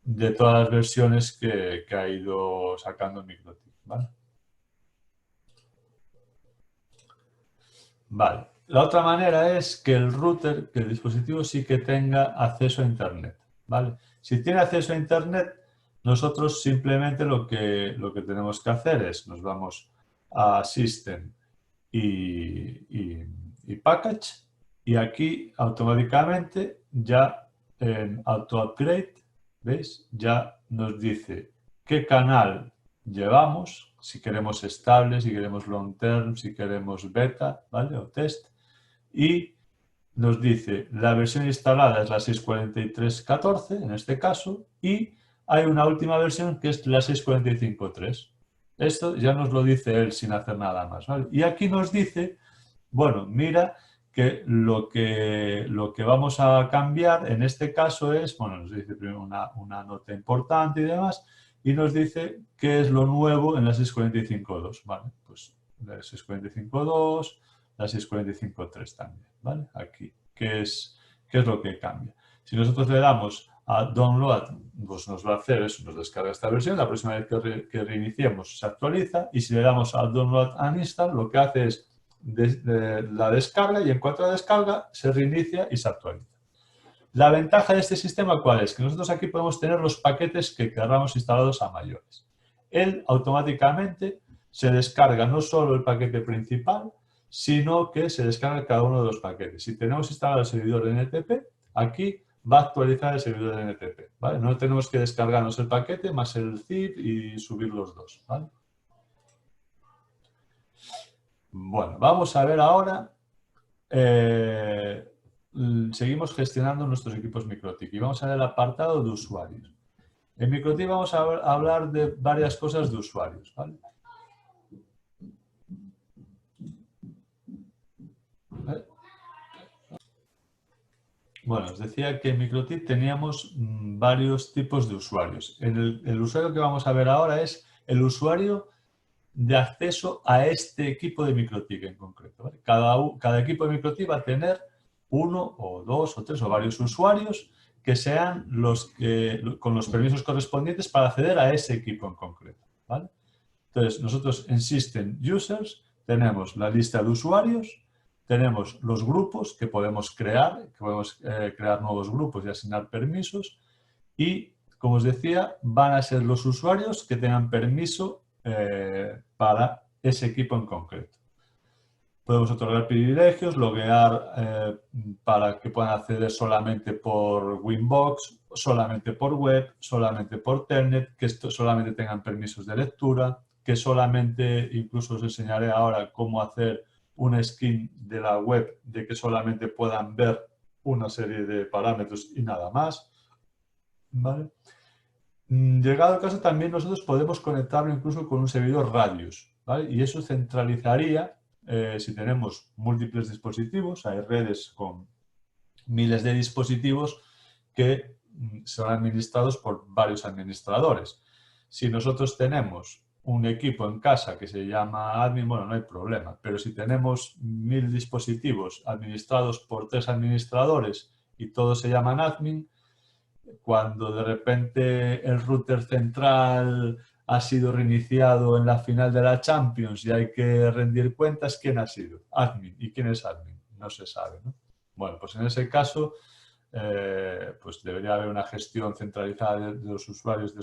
S1: de todas las versiones que ha ido sacando MikroTik, ¿vale? Vale. La otra manera es que el router, que el dispositivo sí que tenga acceso a Internet, ¿vale? Si tiene acceso a Internet, nosotros simplemente lo que tenemos que hacer es, nos vamos a System y Package, y aquí automáticamente ya en Auto Upgrade, ¿veis? Ya nos dice qué canal llevamos, si queremos estable, si queremos long term, si queremos beta, ¿vale? O test. Y nos dice la versión instalada es la 643.14 en este caso, y hay una última versión que es la 645.3. Esto ya nos lo dice él sin hacer nada más, ¿vale? Y aquí nos dice, bueno, mira que lo que vamos a cambiar en este caso es, bueno, nos dice primero una nota importante y demás, y nos dice qué es lo nuevo en la 645.2, ¿vale? Pues la 645.2, la 645.3 también, ¿vale? Aquí, ¿qué es lo que cambia? Si nosotros le damos a download, pues nos va a hacer eso, nos descarga esta versión, la próxima vez que reiniciemos se actualiza, y si le damos a download and install, lo que hace es la descarga, y en cuanto la descarga se reinicia y se actualiza. La ventaja de este sistema, ¿cuál es? Que nosotros aquí podemos tener los paquetes que queramos instalados a mayores. Él automáticamente se descarga no solo el paquete principal, sino que se descarga cada uno de los paquetes. Si tenemos instalado el servidor de NTP, aquí va a actualizar el servidor de NTP, ¿vale? No tenemos que descargarnos el paquete más el zip y subir los dos, ¿vale? Bueno, vamos a ver ahora. Seguimos gestionando nuestros equipos MikroTik y vamos a ver el apartado de usuarios. En MikroTik vamos a hablar de varias cosas de usuarios, ¿vale? Bueno, os decía que en MikroTik teníamos varios tipos de usuarios. El usuario que vamos a ver ahora es el usuario de acceso a este equipo de MikroTik en concreto, ¿vale? Cada equipo de MikroTik va a tener uno o dos o tres o varios usuarios que sean los con los permisos correspondientes para acceder a ese equipo en concreto, ¿vale? Entonces, nosotros en System Users tenemos la lista de usuarios, tenemos los grupos que podemos crear nuevos grupos y asignar permisos, y, como os decía, van a ser los usuarios que tengan permiso para ese equipo en concreto. Podemos otorgar privilegios, loguear para que puedan acceder solamente por Winbox, solamente por web, solamente por Telnet, que solamente tengan permisos de lectura, que solamente, incluso os enseñaré ahora cómo hacer una skin de la web de que solamente puedan ver una serie de parámetros y nada más, ¿vale? Llegado el caso, también nosotros podemos conectarlo incluso con un servidor Radius, ¿vale? Y eso centralizaría, si tenemos múltiples dispositivos, hay redes con miles de dispositivos que son administrados por varios administradores. Si nosotros tenemos un equipo en casa que se llama admin, bueno, no hay problema, pero si tenemos 1000 dispositivos administrados por 3 administradores y todos se llaman admin, cuando de repente el router central ha sido reiniciado en la final de la Champions y hay que rendir cuentas, ¿quién ha sido? Admin. ¿Y quién es admin? No se sabe, ¿no? Bueno, pues en ese caso, pues debería haber una gestión centralizada de los usuarios de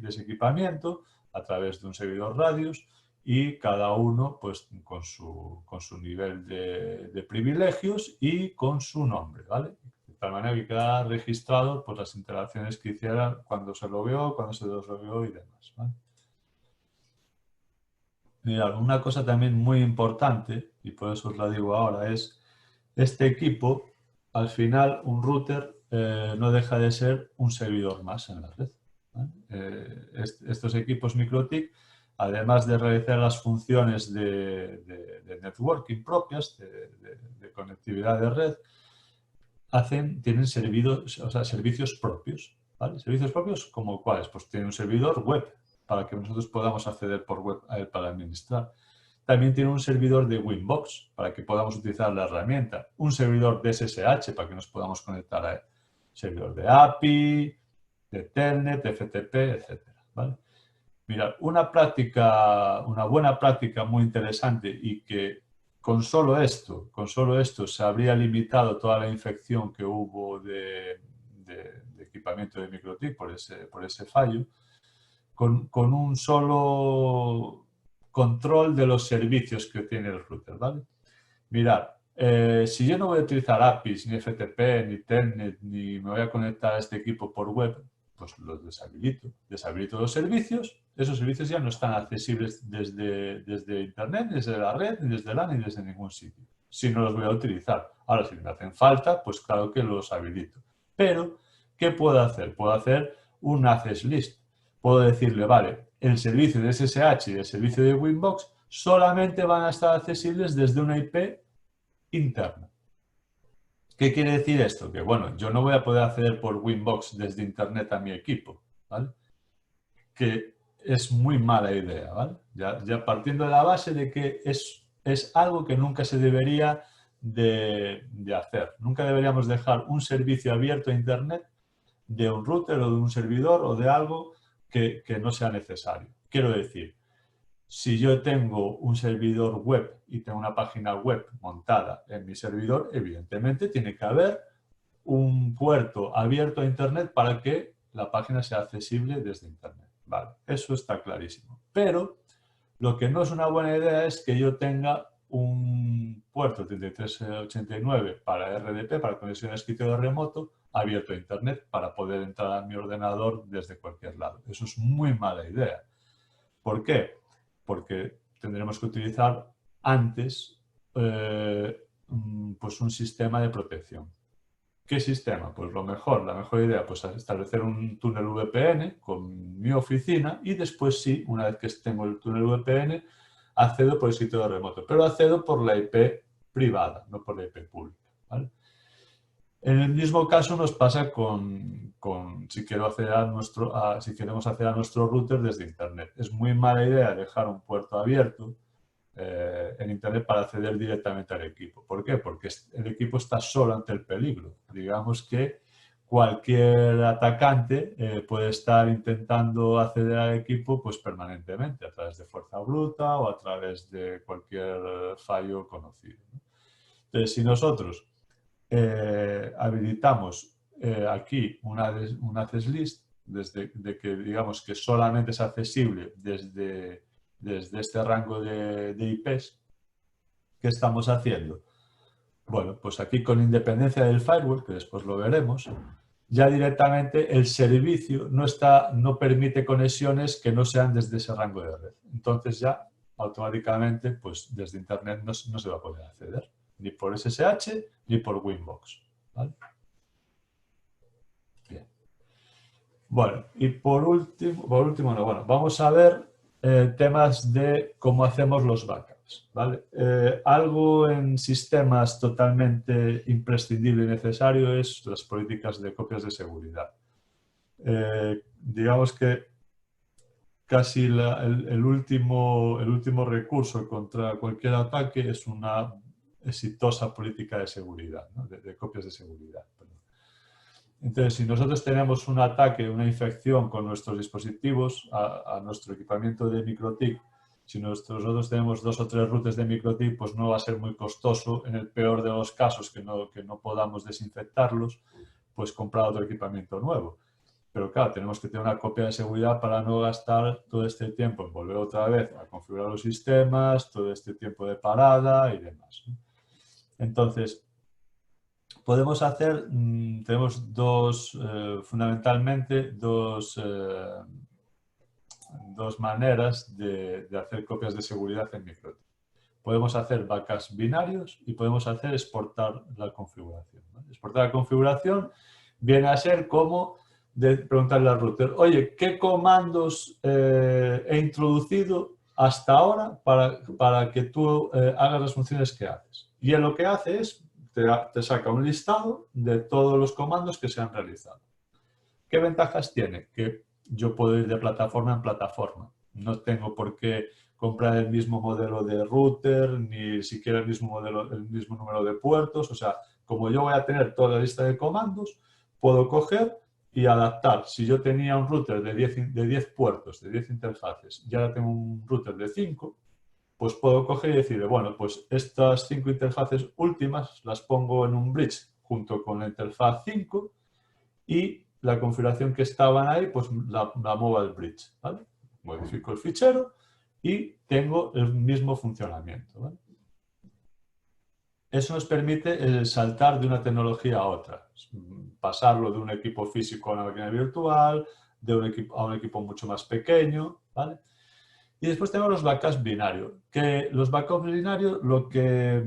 S1: ese equipamiento a través de un servidor Radius, y cada uno pues con su nivel de privilegios y con su nombre, ¿vale? De tal manera que queda registrado pues, las interacciones que hiciera cuando se logueó, cuando se deslogueó y demás, ¿vale? Mirad, una cosa también muy importante, y por eso os la digo ahora, es este equipo, al final un router no deja de ser un servidor más en la red, ¿vale? Estos equipos MikroTik, además de realizar las funciones de networking propias, de conectividad de red, tienen servicios propios, ¿vale? Servicios propios como cuáles, pues tiene un servidor web para que nosotros podamos acceder por web a él para administrar. También tiene un servidor de Winbox para que podamos utilizar la herramienta. Un servidor de SSH para que nos podamos conectar a él. Servidor de API, de Telnet, de FTP, etc. ¿Vale? Mirad, una buena práctica muy interesante y que con solo esto se habría limitado toda la infección que hubo de equipamiento de MikroTik por ese fallo, con un solo control de los servicios que tiene el router, ¿vale? Mirad, si yo no voy a utilizar APIs, ni FTP, ni Telnet, ni me voy a conectar a este equipo por web, pues los deshabilito. Deshabilito los servicios. Esos servicios ya no están accesibles desde Internet, ni desde la red, ni desde LAN, ni desde ningún sitio. Si no los voy a utilizar. Ahora, si me hacen falta, pues claro que los habilito. Pero, ¿qué puedo hacer? Puedo hacer un access list. Puedo decirle, vale, el servicio de SSH y el servicio de Winbox solamente van a estar accesibles desde una IP interna. ¿Qué quiere decir esto? Que bueno, yo no voy a poder acceder por Winbox desde Internet a mi equipo, ¿vale? Que es muy mala idea, ¿vale? Ya partiendo de la base de que es algo que nunca se debería de hacer. Nunca deberíamos dejar un servicio abierto a Internet de un router o de un servidor o de algo que no sea necesario. Quiero decir, si yo tengo un servidor web y tengo una página web montada en mi servidor, evidentemente tiene que haber un puerto abierto a Internet para que la página sea accesible desde Internet. Vale, eso está clarísimo. Pero lo que no es una buena idea es que yo tenga un puerto 3389 para RDP, para conexión de escritorio remoto, abierto a Internet para poder entrar a mi ordenador desde cualquier lado. Eso es muy mala idea. ¿Por qué? Porque tendremos que utilizar antes pues un sistema de protección. ¿Qué sistema? Pues la mejor idea, pues establecer un túnel VPN con mi oficina y después sí, una vez que tengo el túnel VPN, accedo por el sitio de remoto, pero accedo por la IP privada, no por la IP pública, ¿vale? En el mismo caso nos pasa con si queremos acceder a nuestro router desde Internet. Es muy mala idea dejar un puerto abierto en Internet para acceder directamente al equipo. ¿Por qué? Porque el equipo está solo ante el peligro. Digamos que cualquier atacante puede estar intentando acceder al equipo pues, permanentemente, a través de fuerza bruta o a través de cualquier fallo conocido, ¿no? Entonces, si nosotros habilitamos aquí una access list de que digamos que solamente es accesible desde este rango de IPs, ¿qué estamos haciendo? Bueno, pues aquí con independencia del firewall, que después lo veremos, ya directamente el servicio no permite conexiones que no sean desde ese rango de red. Entonces ya automáticamente pues desde Internet no se va a poder acceder, ni por SSH ni por Winbox, ¿vale? Bien. Bueno, y por último, bueno, vamos a ver temas de cómo hacemos los backups, ¿vale? Algo en sistemas totalmente imprescindible y necesario es las políticas de copias de seguridad. Digamos que casi el último recurso contra cualquier ataque es una exitosa política de seguridad, ¿no? de copias de seguridad. Perdón. Entonces, si nosotros tenemos un ataque, una infección con nuestros dispositivos, a nuestro equipamiento de MikroTik, si nosotros tenemos 2 o 3 routers de MikroTik, pues no va a ser muy costoso, en el peor de los casos que no podamos desinfectarlos, pues comprar otro equipamiento nuevo. Pero claro, tenemos que tener una copia de seguridad para no gastar todo este tiempo en volver otra vez a configurar los sistemas, todo este tiempo de parada y demás, ¿no? Entonces, podemos hacer, tenemos fundamentalmente dos maneras de hacer copias de seguridad en MikroTik. Podemos hacer backups binarios y podemos hacer exportar la configuración, ¿no? Exportar la configuración viene a ser como preguntarle al router, oye, ¿qué comandos he introducido hasta ahora para que tú hagas las funciones que haces? Y él lo que hace es, te saca un listado de todos los comandos que se han realizado. ¿Qué ventajas tiene? Que yo puedo ir de plataforma en plataforma. No tengo por qué comprar el mismo modelo de router, ni siquiera el mismo número de puertos. O sea, como yo voy a tener toda la lista de comandos, puedo coger y adaptar. Si yo tenía un router de 10 puertos, de 10 interfaces, y ahora tengo un router de 5, pues puedo coger y decir, bueno, pues estas 5 interfaces últimas las pongo en un bridge junto con la interfaz 5 y la configuración que estaban ahí, pues la muevo al bridge, ¿vale? Modifico el fichero y tengo el mismo funcionamiento, ¿vale? Eso nos permite saltar de una tecnología a otra, pasarlo de un equipo físico a una máquina virtual, de un equipo a un equipo mucho más pequeño, ¿vale? Y después tenemos los backups binarios, que los backups binarios lo que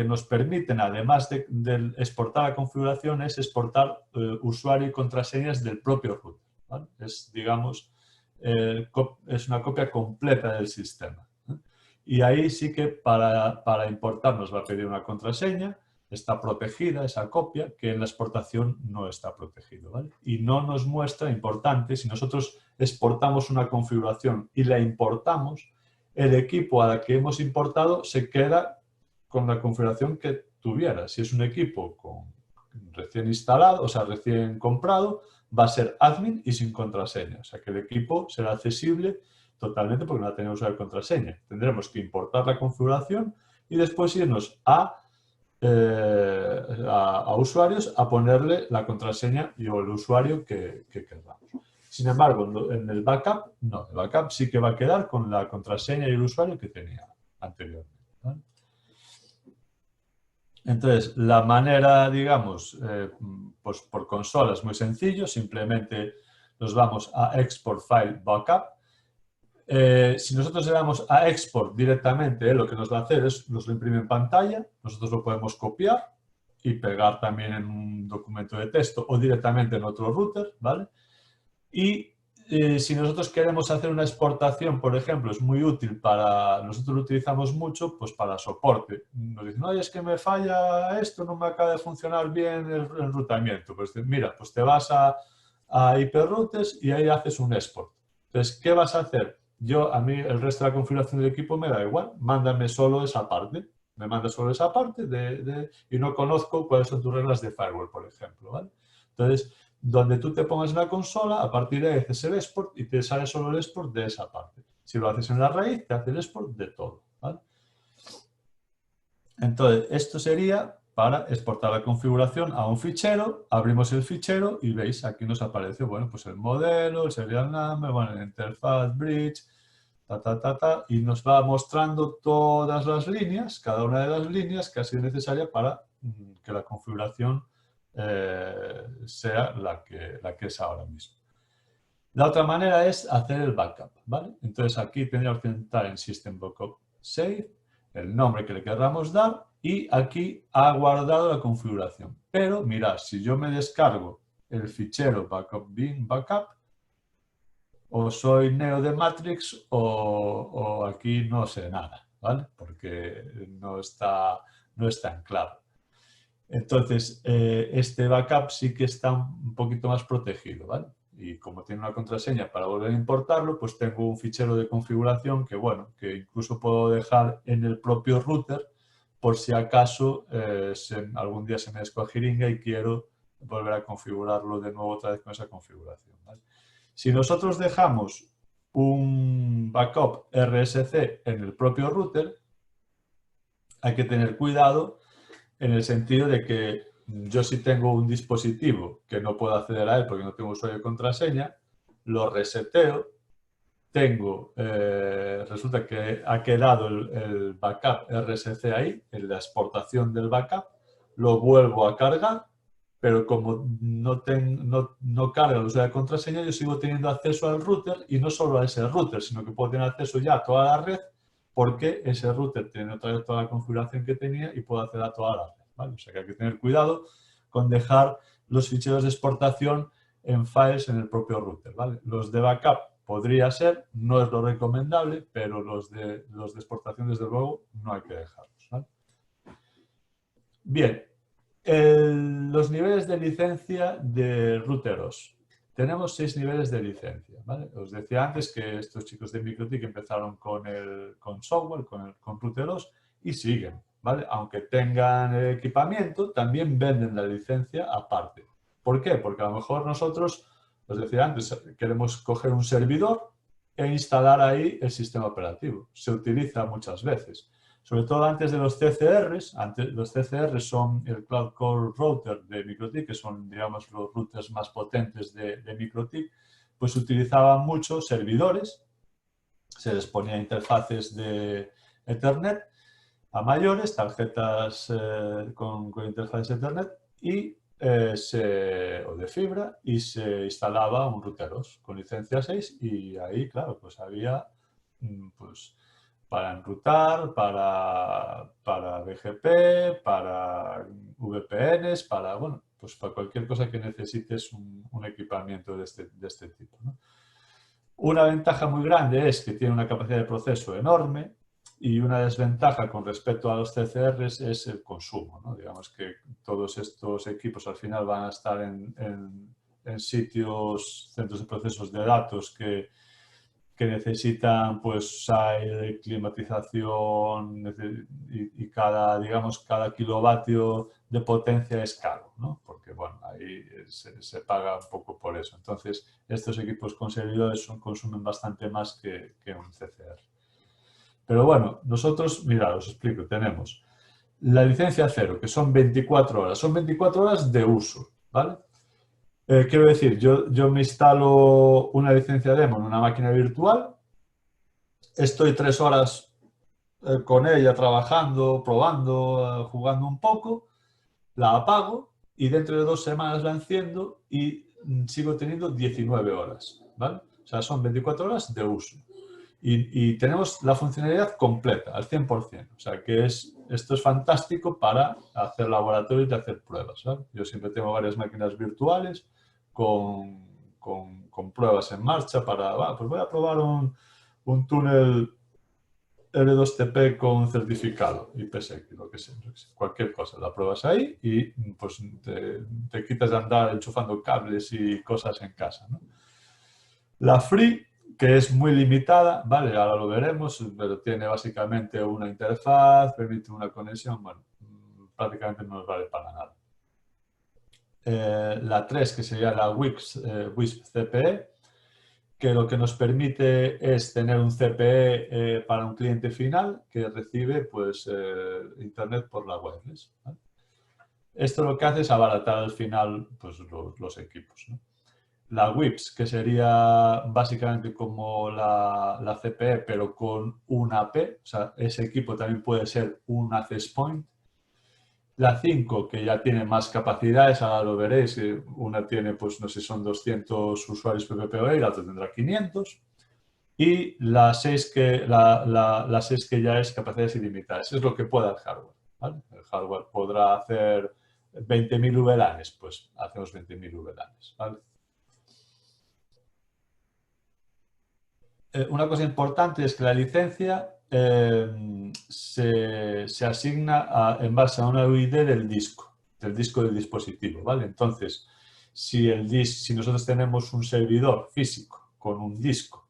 S1: nos permiten, además de exportar la configuración, es exportar usuario y contraseñas del propio router, ¿vale? Es, digamos, es una copia completa del sistema. Y ahí sí que para importar nos va a pedir una contraseña, está protegida esa copia, que en la exportación no está protegido, ¿vale? Y no nos muestra, importante, si nosotros exportamos una configuración y la importamos, el equipo a la que hemos importado se queda con la configuración que tuviera. Si es un equipo recién instalado, o sea, recién comprado, va a ser admin y sin contraseña. O sea, que el equipo será accesible totalmente porque no tenemos usuario de contraseña. Tendremos que importar la configuración y después irnos a usuarios a ponerle la contraseña y o el usuario que queramos. Sin embargo, en el backup, no. El backup sí que va a quedar con la contraseña y el usuario que tenía anteriormente, ¿vale? Entonces, la manera, digamos, pues por consola es muy sencillo. Simplemente nos vamos a Export File Backup. Si nosotros le damos a Export directamente, lo que nos va a hacer es, nos lo imprime en pantalla, nosotros lo podemos copiar y pegar también en un documento de texto o directamente en otro router, ¿vale? Y si nosotros queremos hacer una exportación, por ejemplo, es muy útil para, nosotros lo utilizamos mucho, pues para soporte. Nos dicen, oye, es que me falla esto, no me acaba de funcionar bien el enrutamiento. Pues mira, pues te vas a hiperroutes y ahí haces un export. Entonces, ¿qué vas a hacer? A mí el resto de la configuración del equipo me da igual, mándame solo esa parte. Me manda solo esa parte y no conozco cuáles son tus reglas de firewall, por ejemplo, ¿vale? Entonces, donde tú te pongas en la consola, a partir de ahí haces el export y te sale solo el export de esa parte. Si lo haces en la raíz, te hace el export de todo, ¿vale? Entonces, esto sería para exportar la configuración a un fichero. Abrimos el fichero y veis, aquí nos aparece, bueno, pues el modelo, el serial number, bueno, el interfaz bridge, y nos va mostrando todas las líneas, cada una de las líneas que ha sido necesaria para que la configuración sea la que es ahora mismo. La otra manera es hacer el backup, ¿vale? Entonces aquí tendríamos que entrar en System Backup Save, el nombre que le queramos dar y aquí ha guardado la configuración. Pero mirad, si yo me descargo el fichero backup bin backup, o soy Neo de Matrix o aquí no sé nada, ¿vale? Porque no está en claro. Entonces, este backup sí que está un poquito más protegido, ¿vale? Y como tiene una contraseña para volver a importarlo, pues tengo un fichero de configuración que, bueno, que incluso puedo dejar en el propio router por si acaso algún día se me descuajiringa y quiero volver a configurarlo de nuevo otra vez con esa configuración, ¿vale? Si nosotros dejamos un backup RSC en el propio router, hay que tener cuidado en el sentido de que yo si tengo un dispositivo que no puedo acceder a él porque no tengo usuario y contraseña, lo reseteo, resulta que ha quedado el backup RSC ahí, en la exportación del backup, lo vuelvo a cargar, pero como no carga el usuario de contraseña, yo sigo teniendo acceso al router y no solo a ese router, sino que puedo tener acceso ya a toda la red porque ese router tiene otra vez toda la configuración que tenía y puedo acceder a toda la red, ¿vale? O sea que hay que tener cuidado con dejar los ficheros de exportación en files en el propio router, ¿vale? Los de backup podría ser, no es lo recomendable, pero los de exportación, desde luego, no hay que dejarlos, ¿vale? Bien, los niveles de licencia de routeros. Tenemos 6 niveles de licencia, ¿vale? Os decía antes que estos chicos de MikroTik empezaron con software, con routeros y siguen, ¿vale? Aunque tengan equipamiento, también venden la licencia aparte. ¿Por qué? Porque a lo mejor nosotros, os decía antes, queremos coger un servidor e instalar ahí el sistema operativo. Se utiliza muchas veces. Sobre todo antes de los CCRs, los CCRs son el Cloud Core Router de MikroTik, que son, digamos, los routers más potentes de MikroTik, pues utilizaban mucho servidores, se les ponía interfaces de Ethernet a mayores, tarjetas con interfaces Ethernet o de fibra, y se instalaba un router 2 con licencia 6 y ahí, claro, pues había pues, para enrutar, para BGP, para VPNs, bueno, pues para cualquier cosa que necesites un equipamiento de este tipo, ¿no? Una ventaja muy grande es que tiene una capacidad de proceso enorme y una desventaja con respecto a los CCRs es el consumo, ¿no? Digamos que todos estos equipos al final van a estar en sitios, centros de procesos de datos que necesitan pues aire, climatización y cada kilovatio de potencia es caro, ¿no? Porque bueno, ahí se paga un poco por eso. Entonces, estos equipos con servidores consumen bastante más que un CCR. Pero bueno, nosotros, mirad, os explico, tenemos la licencia 0, que son 24 horas. Son 24 horas de uso, ¿vale? Quiero decir, yo me instalo una licencia demo en una máquina virtual, estoy 3 horas con ella trabajando, probando, jugando un poco, la apago y dentro de 2 semanas la enciendo y sigo teniendo 19 horas, ¿vale? O sea, son 24 horas de uso. Y tenemos la funcionalidad completa, al 100%. O sea, que esto es fantástico para hacer laboratorios y hacer pruebas, ¿vale? Yo siempre tengo varias máquinas virtuales con pruebas en marcha pues voy a probar un túnel L2TP con certificado IPsec, lo que sea, cualquier cosa, la pruebas ahí y pues te quitas de andar enchufando cables y cosas en casa, ¿no? La Free, que es muy limitada, ¿vale? Ahora lo veremos, pero tiene básicamente una interfaz, permite una conexión, bueno, prácticamente no nos vale para nada. La 3, que sería la WISP CPE, que lo que nos permite es tener un CPE para un cliente final que recibe pues, Internet por la wireless, ¿vale? Esto lo que hace es abaratar al final pues, los equipos, ¿no? La WIPS, que sería básicamente como la CPE, pero con una AP, o sea, ese equipo también puede ser un access point. La 5, que ya tiene más capacidades, ahora lo veréis, una tiene, pues no sé, son 200 usuarios PPPoE y la otra tendrá 500. Y la 6 la 6 que ya es capacidades ilimitadas, es lo que pueda el hardware, ¿vale? El hardware podrá hacer 20.000 VLANs, pues hacemos 20.000 VLANs, ¿vale? Una cosa importante es que la licencia se asigna en base a una UID del disco del dispositivo, ¿vale? Entonces, si nosotros tenemos un servidor físico con un disco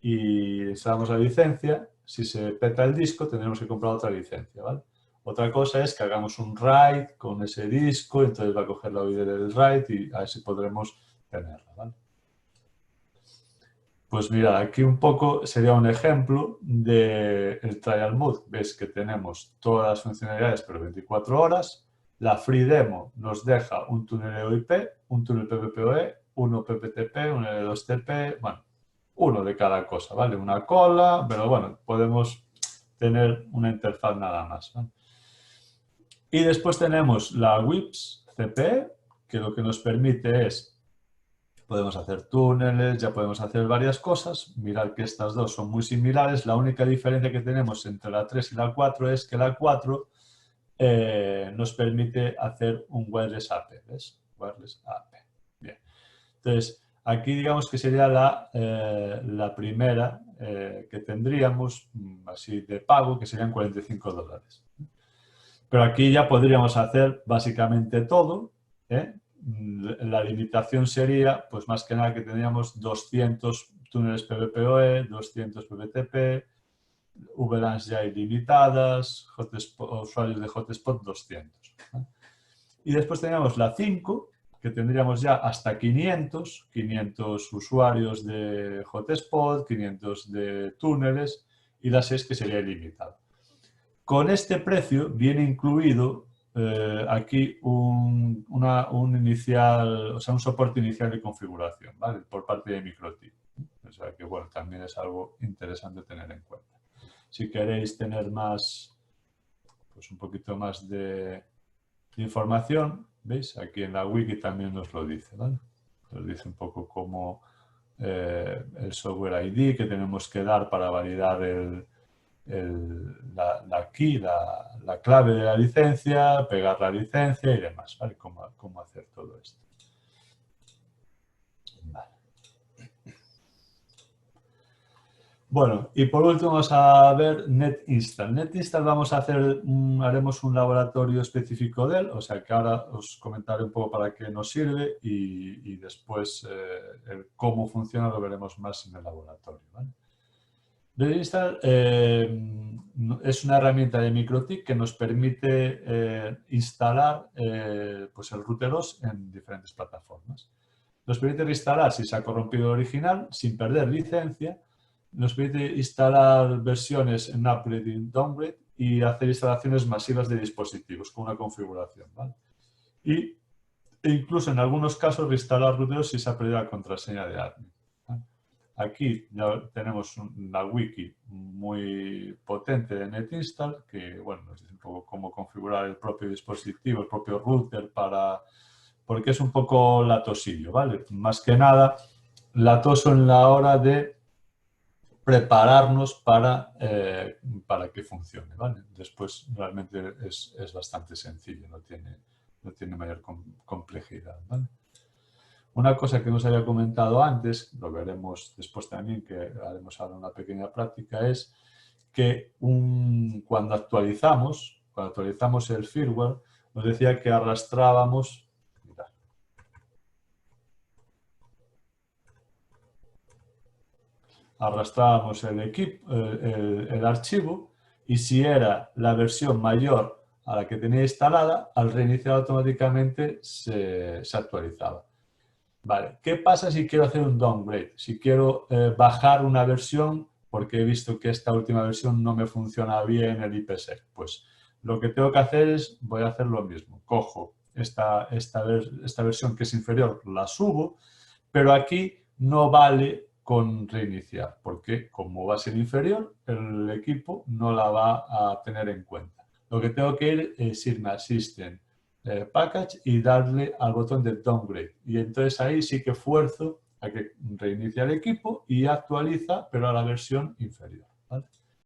S1: y instalamos la licencia, si se peta el disco tendremos que comprar otra licencia, ¿vale? Otra cosa es que hagamos un RAID con ese disco, entonces va a coger la UID del RAID y así podremos tenerla, ¿vale? Pues mira, aquí un poco sería un ejemplo del trial mode. Ves que tenemos todas las funcionalidades, pero 24 horas. La free demo nos deja un túnel EOIP, un túnel PPPoE, uno PPTP, un L2TP, bueno, uno de cada cosa, ¿vale? Una cola, pero bueno, podemos tener una interfaz nada más, ¿vale? Y después tenemos la WIPS CPE, que lo que nos permite es podemos hacer túneles, ya podemos hacer varias cosas. Mirad que estas dos son muy similares. La única diferencia que tenemos entre la 3 y la 4 es que la 4 nos permite hacer un wireless AP. ¿Ves? Wireless AP. Bien. Entonces, aquí digamos que sería la primera que tendríamos, así de pago, que serían $45. Pero aquí ya podríamos hacer básicamente todo, ¿eh? La limitación sería, pues más que nada que tendríamos 200 túneles PPPoE, 200 PPTP, VLANs ya ilimitadas, usuarios de hotspot 200, ¿eh? Y después teníamos la 5, que tendríamos ya hasta 500 usuarios de hotspot, 500 de túneles y las 6 que sería ilimitado. Con este precio viene incluido aquí un inicial, o sea, un soporte inicial de configuración, ¿vale? Por parte de MikroTik. O sea que, bueno, también es algo interesante tener en cuenta. Si queréis tener más, pues un poquito más de información, ¿veis? Aquí en la wiki también nos lo dice, ¿vale? Nos dice un poco cómo el software ID que tenemos que dar para validar la key, la clave de la licencia, pegar la licencia y demás, ¿vale? Cómo hacer todo esto. Vale. Bueno, y por último vamos a ver NetInstall. NetInstall haremos un laboratorio específico de él, o sea que ahora os comentaré un poco para qué nos sirve y después cómo funciona lo veremos más en el laboratorio, ¿vale? NetInstall es una herramienta de MikroTik que nos permite instalar pues el router OS en diferentes plataformas. Nos permite reinstalar si se ha corrompido el original sin perder licencia. Nos permite instalar versiones en upgrade y downgrade y hacer instalaciones masivas de dispositivos con una configuración, ¿vale? E incluso en algunos casos reinstalar routeros si se ha perdido la contraseña de admin, ¿vale? Aquí ya tenemos una wiki muy potente de NetInstall que, bueno, nos dice un poco cómo configurar el propio dispositivo, el propio router porque es un poco latosillo, ¿vale? Más que nada latoso en la hora de prepararnos para que funcione, ¿vale? Después realmente es bastante sencillo, no tiene mayor complejidad, ¿vale? Una cosa que nos había comentado antes, lo veremos después también, que haremos ahora una pequeña práctica, es que cuando actualizamos el firmware, nos decía que arrastrábamos, mirad, arrastrábamos el archivo y si era la versión mayor a la que tenía instalada, al reiniciar automáticamente se actualizaba. Vale, ¿qué pasa si quiero hacer un downgrade? Si quiero bajar una versión porque he visto que esta última versión no me funciona bien el IPsec. Pues lo que tengo que hacer voy a hacer lo mismo. Cojo esta versión que es inferior, la subo, pero aquí no vale con reiniciar, porque como va a ser inferior, el equipo no la va a tener en cuenta. Lo que tengo que ir es irme a System, Package y darle al botón de Downgrade. Y entonces ahí sí que fuerzo a que reinicie el equipo y actualiza, pero a la versión inferior, ¿vale?